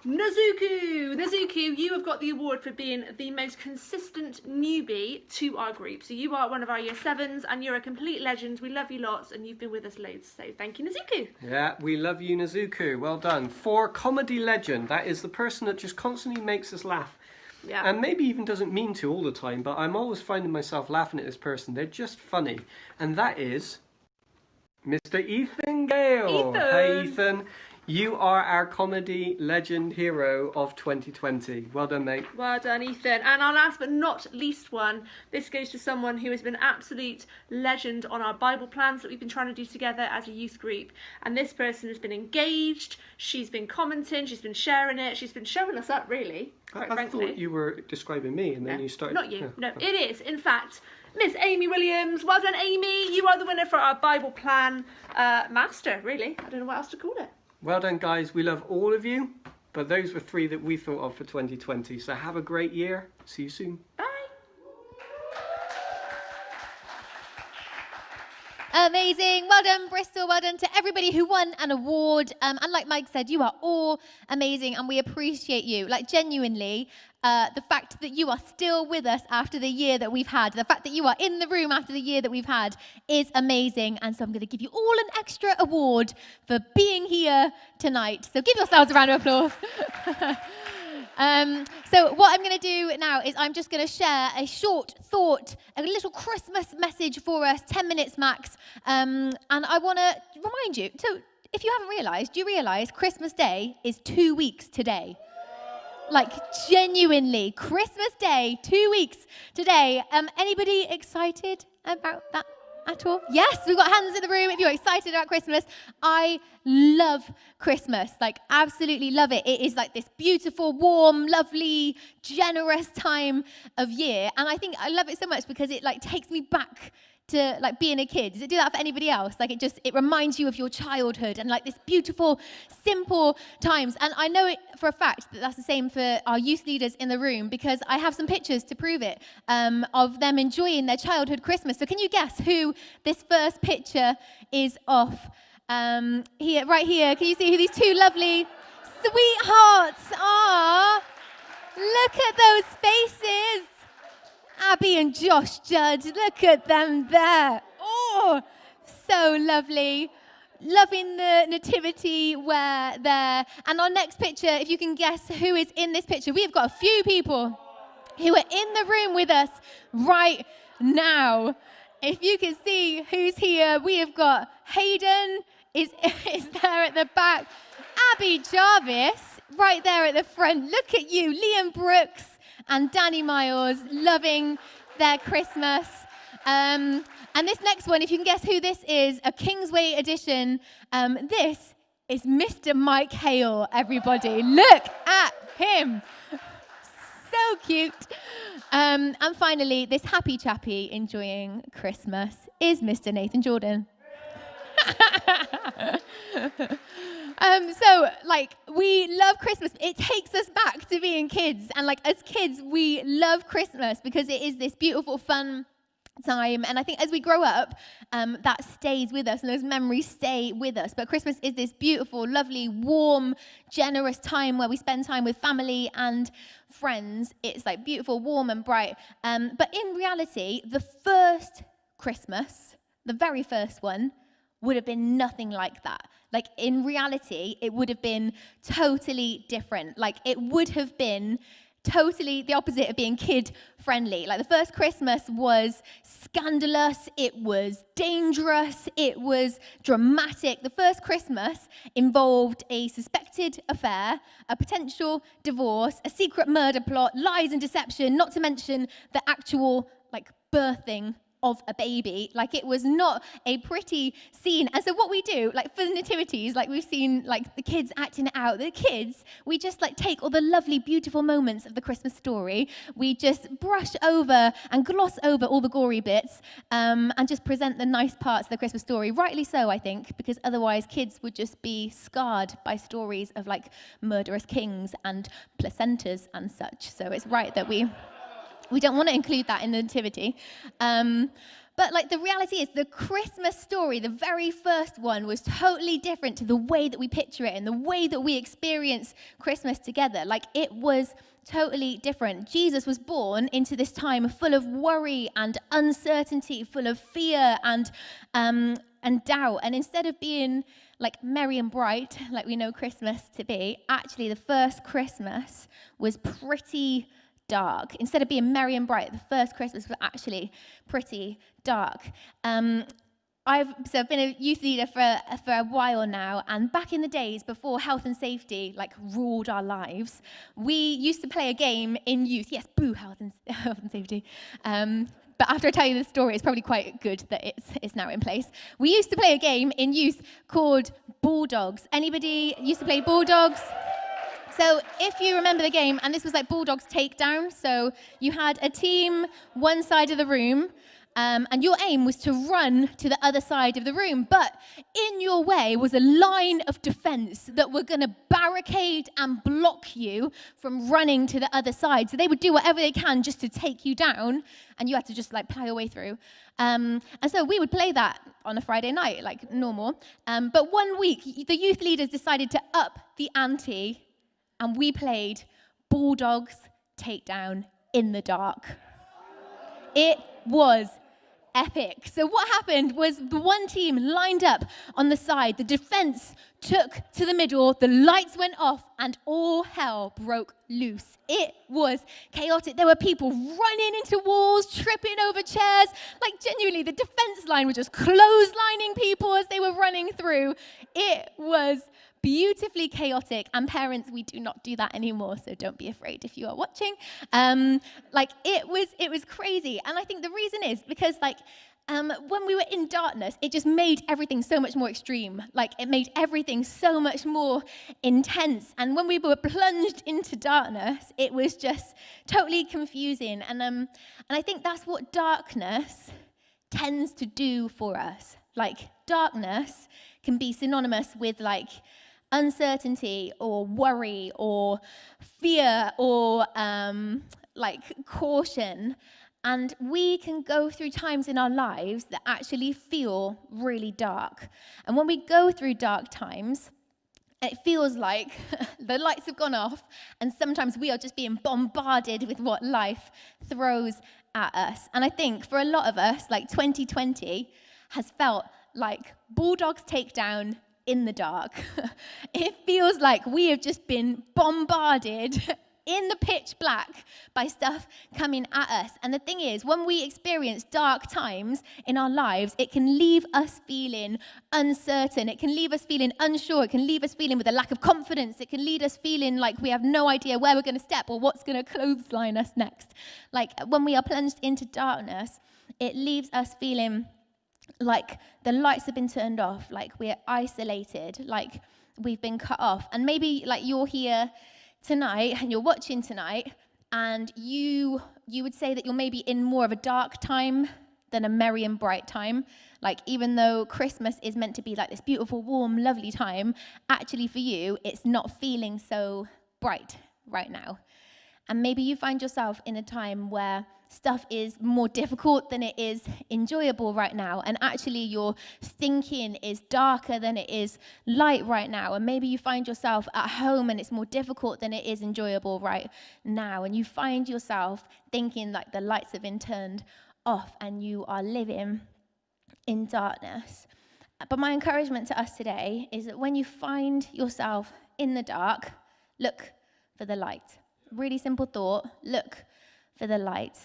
[SPEAKER 9] Nazuku. Nazuku, you have got the award for being the most consistent newbie to our group. So you are one of our Year 7s, and you're a complete legend. We love you lots, and you've been with us loads. So thank you, Nazuku.
[SPEAKER 8] Yeah, we love you, Nazuku. Well done. For comedy legend, that is the person that just constantly makes us laugh.
[SPEAKER 9] Yeah.
[SPEAKER 8] And maybe even doesn't mean to all the time, but I'm always finding myself laughing at this person. They're just funny. And that is Mr. Ethan Gale.
[SPEAKER 9] Ethan.
[SPEAKER 8] Hey, Ethan. You are our comedy legend hero of 2020. Well done, mate.
[SPEAKER 9] Well done, Ethan. And our last but not least one, this goes to someone who has been an absolute legend on our Bible plans that we've been trying to do together as a youth group. And this person has been engaged, she's been commenting, she's been sharing it, she's been showing us up, really, quite
[SPEAKER 8] I
[SPEAKER 9] frankly.
[SPEAKER 8] thought you were describing me, and then you started...
[SPEAKER 9] Not you,
[SPEAKER 8] Yeah.
[SPEAKER 9] no. It is, in fact, Miss Amy Williams. Well done, Amy. You are the winner for our Bible plan master, really. I don't know what else to call it.
[SPEAKER 8] Well done, guys. We love all of you, but those were 3 that we thought of for 2020. So have a great year. See you soon.
[SPEAKER 9] Bye.
[SPEAKER 10] Amazing. Well done, Bristol. Well done to everybody who won an award. And like Mike said, you are all amazing, and we appreciate you. Genuinely, the fact that you are still with us after the year that we've had, the fact that you are in the room after the year that we've had is amazing. And so I'm going to give you all an extra award for being here tonight. So give yourselves a round of applause. So what I'm going to do now is I'm just going to share a short thought, a little Christmas message for us, 10 minutes max. And I want to remind you, so if you haven't realised, do you realise Christmas Day is 2 weeks today? Genuinely, Christmas Day, 2 weeks today. Anybody excited about that? at all? Yes, we've got hands in the room if you're excited about Christmas. I love Christmas, like absolutely love it. It is like this beautiful, warm, lovely, generous time of year. And I think I love it so much because it like takes me back to like being a kid. Does it do that for anybody else? Like it reminds you of your childhood and like this beautiful, simple times. And I know it for a fact that that's the same for our youth leaders in the room because I have some pictures to prove it of them enjoying their childhood Christmas. So can you guess who this first picture is of? Here, right here. Can you see who these two lovely sweethearts are? Look at those faces. Abby and Josh Judd, look at them there. Oh, so lovely. Loving the nativity where there. And our next picture, if you can guess who is in this picture, we've got a few people who are in the room with us right now. If you can see who's here, we have got Hayden is there at the back. Abby Jarvis right there at the front. Look at you, Liam Brooks and Danny Miles loving their Christmas. And this next one, if you can guess who this is, a Kingsway edition. This is Mr. Mike Hale, everybody. Look at him. So cute. And finally, this happy chappy enjoying Christmas is Mr. Nathan Jordan. So, like, we love Christmas. It takes us back to being kids. And, like, as kids, we love Christmas because it is this beautiful, fun time. And I think as we grow up, that stays with us and those memories stay with us. But Christmas is this beautiful, lovely, warm, generous time where we spend time with family and friends. It's, like, beautiful, warm and bright. But in reality, the first Christmas, the very first one, would have been nothing like that. Like, in reality, it would have been totally different. Like, it would have been totally the opposite of being kid-friendly. Like, the first Christmas was scandalous, it was dangerous, it was dramatic. The first Christmas involved a suspected affair, a potential divorce, a secret murder plot, lies and deception, not to mention the actual, like, birthing of a baby. Like, it was not a pretty scene. And so what we do, like, for the nativities, like, we've seen, like, the kids acting it out. The kids, we just, like, take all the lovely, beautiful moments of the Christmas story. We just brush over and gloss over all the gory bits and just present the nice parts of the Christmas story. Rightly so, I think, because otherwise kids would just be scarred by stories of, like, murderous kings and placentas and such. So it's right that we don't want to include that in the nativity. But, like, the reality is the Christmas story, the very first one, was totally different to the way that we picture it and the way that we experience Christmas together. Like, it was totally different. Jesus was born into this time full of worry and uncertainty, full of fear and doubt. And instead of being, like, merry and bright, like we know Christmas to be, actually the first Christmas was pretty dark. Instead of being merry and bright, the first Christmas was actually pretty dark. I've been a youth leader for a while now, and back in the days before health and safety, like, ruled our lives, we used to play a game in youth. Yes, boo, health and safety. But after I tell you the story, it's probably quite good that it's now in place. We used to play a game in youth called Bulldogs. Anybody used to play Bulldogs? So if you remember the game, and this was like Bulldogs Takedown, so you had a team one side of the room, and your aim was to run to the other side of the room. But in your way was a line of defense that were going to barricade and block you from running to the other side. So they would do whatever they can just to take you down, and you had to just, like, plow your way through. And so we would play that on a Friday night, like normal. But one week, the youth leaders decided to up the ante, and we played Bulldogs Takedown in the dark. It was epic. So what happened was the one team lined up on the side, the defense took to the middle, the lights went off, and all hell broke loose. It was chaotic. There were people running into walls, tripping over chairs. Like, genuinely, the defense line was just clotheslining people as they were running through. It was beautifully chaotic, and parents, we do not do that anymore, so don't be afraid if you are watching. Like, it was crazy. And I think the reason is because, like, when we were in darkness, it just made everything so much more extreme. Like, it made everything so much more intense. And when we were plunged into darkness, it was just totally confusing. And I think that's what darkness tends to do for us. Like, darkness can be synonymous with, like, uncertainty or worry or fear or, like, caution. And we can go through times in our lives that actually feel really dark. And when we go through dark times, it feels like the lights have gone off, and sometimes we are just being bombarded with what life throws at us. And I think for a lot of us, like 2020 has felt like Bulldogs takedown in the dark. It feels like we have just been bombarded in the pitch black by stuff coming at us. And the thing is, when we experience dark times in our lives, it can leave us feeling uncertain. It can leave us feeling unsure. It can leave us feeling with a lack of confidence. It can lead us feeling like we have no idea where we're going to step or what's going to clothesline us next. Like, when we are plunged into darkness, it leaves us feeling like the lights have been turned off, like we're isolated, like we've been cut off. And maybe like you're here tonight and you're watching tonight, and you would say that you're maybe in more of a dark time than a merry and bright time. Like, even though Christmas is meant to be like this beautiful, warm, lovely time, actually for you, it's not feeling so bright right now. And maybe you find yourself in a time where stuff is more difficult than it is enjoyable right now. And actually your thinking is darker than it is light right now. And maybe you find yourself at home and it's more difficult than it is enjoyable right now. And you find yourself thinking like the lights have been turned off and you are living in darkness. But my encouragement to us today is that when you find yourself in the dark, look for the light. Really simple thought, look for the light.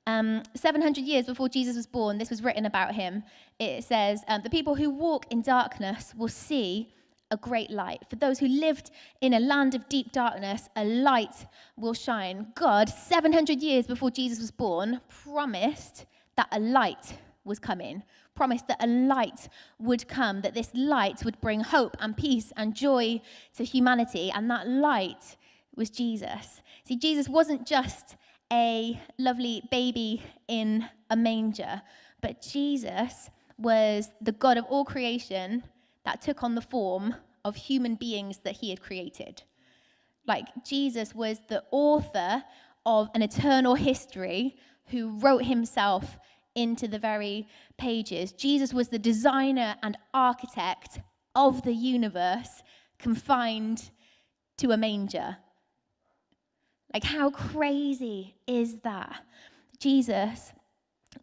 [SPEAKER 10] 700 years before Jesus was born, this was written about him. It says, the people who walk in darkness will see a great light. For those who lived in a land of deep darkness, a light will shine. God, 700 years before Jesus was born, promised that a light was coming, promised that a light would come, that this light would bring hope and peace and joy to humanity, and that light was Jesus. See, Jesus wasn't just a lovely baby in a manger, but Jesus was the God of all creation that took on the form of human beings that he had created. Like, Jesus was the author of an eternal history who wrote himself into the very pages. Jesus was the designer and architect of the universe confined to a manger. Like, how crazy is that? Jesus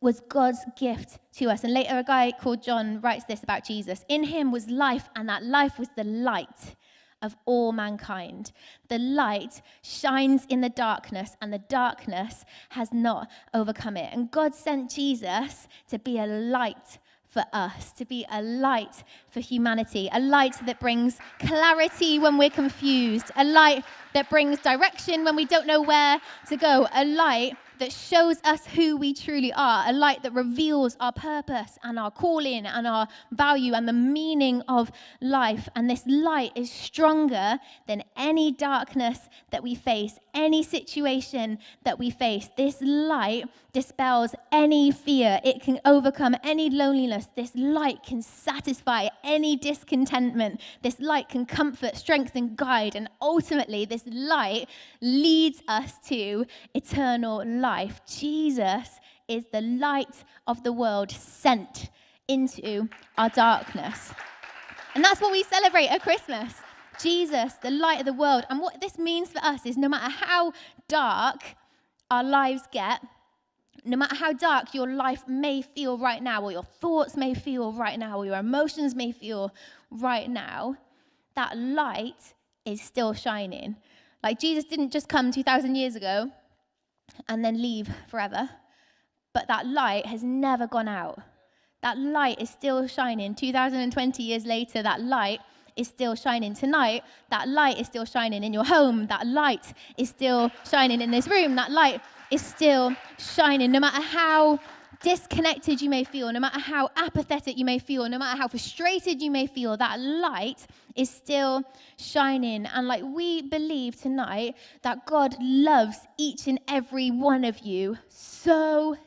[SPEAKER 10] was God's gift to us. And later, a guy called John writes this about Jesus. In him was life, and that life was the light of all mankind. The light shines in the darkness, and the darkness has not overcome it. And God sent Jesus to be a light for us, to be a light for humanity, a light that brings clarity when we're confused, a light that brings direction when we don't know where to go, a light that shows us who we truly are, a light that reveals our purpose and our calling and our value and the meaning of life. And this light is stronger than any darkness that we face, any situation that we face. This light dispels any fear. It can overcome any loneliness. This light can satisfy any discontentment. This light can comfort, strengthen, guide, and ultimately this light leads us to eternal life. Jesus is the light of the world sent into our darkness. And that's what we celebrate at Christmas. Jesus, the light of the world. And what this means for us is no matter how dark our lives get, no matter how dark your life may feel right now, or your thoughts may feel right now, or your emotions may feel right now, that light is still shining. Like, Jesus didn't just come 2,000 years ago and then leave forever, but that light has never gone out. That light is still shining. 2,020 years later, that light is still shining. Tonight, that light is still shining in your home. That light is still shining in this room. That light is still shining. No matter how disconnected you may feel, no matter how apathetic you may feel, no matter how frustrated you may feel, that light is still shining. And like we believe tonight that God loves each and every one of you so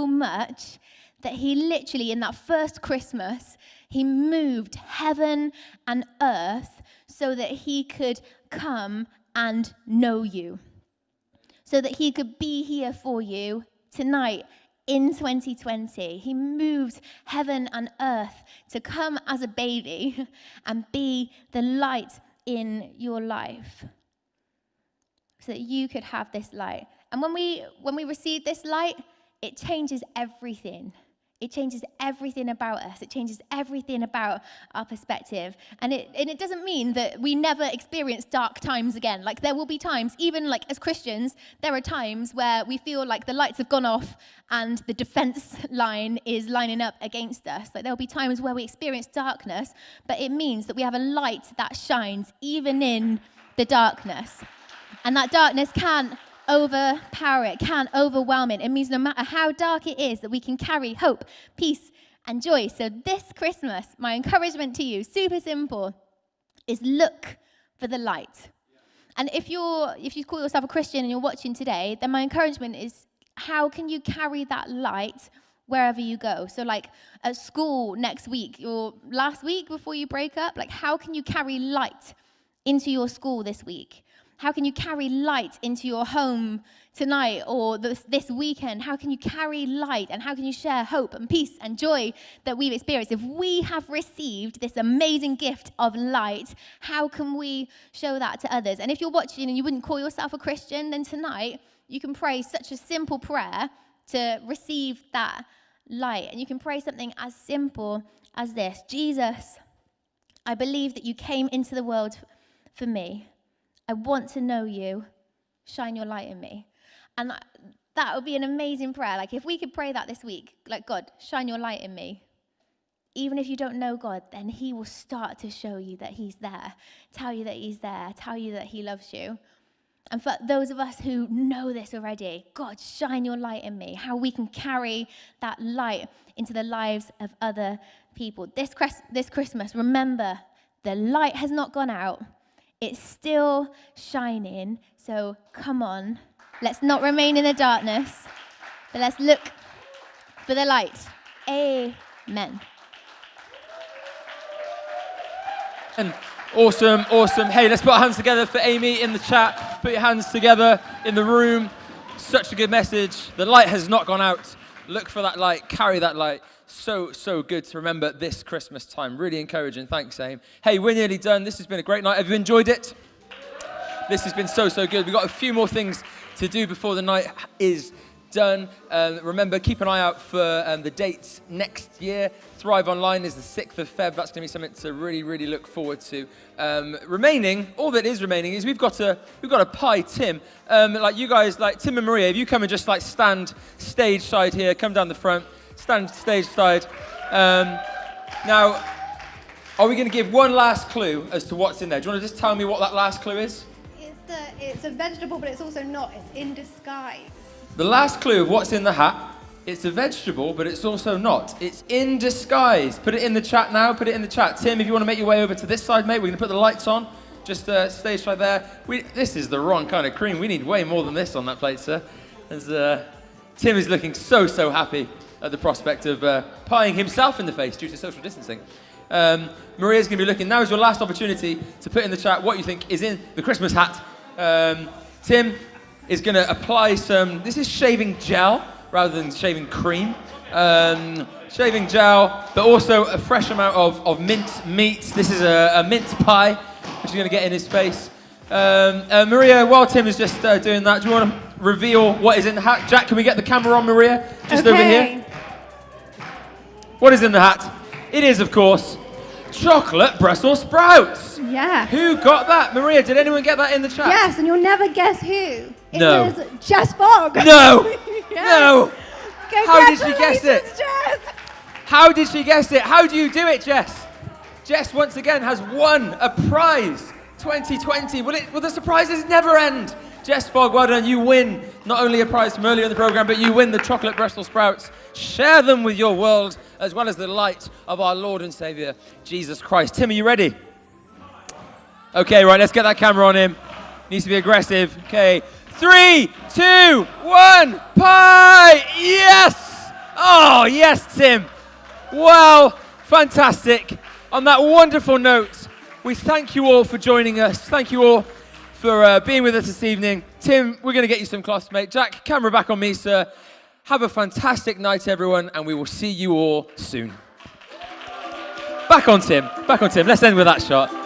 [SPEAKER 10] much that he literally, in that first Christmas, he moved heaven and earth so that he could come and know you, so that he could be here for you tonight. In 2020, he moved heaven and earth to come as a baby and be the light in your life so that you could have this light. And when we receive this light, it changes everything. It changes everything about us. It changes everything about our perspective. And it doesn't mean that we never experience dark times again. Like there will be times, even like as Christians, there are times where we feel like the lights have gone off and the defense line is lining up against us. Like there'll be times where we experience darkness, but it means that we have a light that shines even in the darkness. And that darkness can't overpower it, can't overwhelm it. It means no matter how dark it is, that we can carry hope, peace, and joy. So this Christmas, my encouragement to you, super simple, is look for the light. And if you call yourself a Christian and you're watching today, then my encouragement is, how can you carry that light wherever you go? So like at school next week, or last week before you break up, like how can you carry light into your school this week? How can you carry light into your home tonight or this weekend? How can you carry light, and how can you share hope and peace and joy that we've experienced? If we have received this amazing gift of light, how can we show that to others? And if you're watching and you wouldn't call yourself a Christian, then tonight you can pray such a simple prayer to receive that light. And you can pray something as simple as this: Jesus, I believe that you came into the world for me. I want to know you. Shine your light in me. And that would be an amazing prayer. Like if we could pray that this week, like, God, shine your light in me. Even if you don't know God, then he will start to show you that he's there, tell you that he's there, tell you that he loves you. And for those of us who know this already, God, shine your light in me, how we can carry that light into the lives of other people. This Christmas, remember, the light has not gone out. It's still shining, so come on. Let's not remain in the darkness, but let's look for the light. Amen.
[SPEAKER 7] And awesome. Hey, let's put our hands together for Amy in the chat. Put your hands together in the room. Such a good message. The light has not gone out. Look for that light. Carry that light. So good to remember this Christmas time. Really encouraging. Thanks, Aim. Hey, we're nearly done. This has been a great night. Have you enjoyed it? This has been so good. We've got a few more things to do before the night is done. Remember, keep an eye out for the dates next year. Thrive Online is the 6th of Feb. That's going to be something to really look forward to. All that is remaining is we've got a pie, Tim. Like you guys, like Tim and Maria, if you come and just like stand stage side here, come down the front. Stand stage side. Now, are we going to give one last clue as to what's in there? Do you want to just tell me what that last clue is?
[SPEAKER 3] It's a vegetable, but it's also not. It's in disguise.
[SPEAKER 7] The last clue of what's in the hat, it's a vegetable, but it's also not. It's in disguise. Put it in the chat now. Put it in the chat. Tim, if you want to make your way over to this side, mate, we're going to put the lights on. Just stage side there. This is the wrong kind of cream. We need way more than this on that plate, sir. As Tim is looking so happy at the prospect of pieing himself in the face due to social distancing. Maria's going to be looking. Now is your last opportunity to put in the chat what you think is in the Christmas hat. Tim is going to apply this is shaving gel rather than shaving cream. Shaving gel, but also a fresh amount of minced meat. This is a mince pie, which is going to get in his face. Maria, while Tim is just doing that, do you want to reveal what is in the hat? Jack, can we get the camera on Maria? Just over here. What is in the hat? It is, of course, chocolate Brussels sprouts.
[SPEAKER 3] Yeah.
[SPEAKER 7] Who got that? Maria, did anyone get that in the chat?
[SPEAKER 3] Yes, and you'll never guess who.
[SPEAKER 7] No.
[SPEAKER 3] It was Jess Fogg.
[SPEAKER 7] No.
[SPEAKER 3] Yes.
[SPEAKER 7] No. How did she guess it?
[SPEAKER 3] Jess.
[SPEAKER 7] How did she guess it? How do you do it, Jess? Jess, once again, has won a prize. 2020. Will the surprises never end? Jess Fogg, well done. You win not only a prize from earlier in the program, but you win the chocolate Brussels sprouts. Share them with your world, as well as the light of our Lord and Savior, Jesus Christ. Tim, are you ready? Okay, right, let's get that camera on him. Needs to be aggressive. Okay, 3, 2, 1, pie! Yes! Oh, yes, Tim. Well, fantastic. On that wonderful note, we thank you all for joining us. Thank you all for being with us this evening. Tim, we're going to get you some cloths, mate. Jack, camera back on me, sir. Have a fantastic night, everyone, and we will see you all soon. Back on Tim. Back on Tim. Let's end with that shot.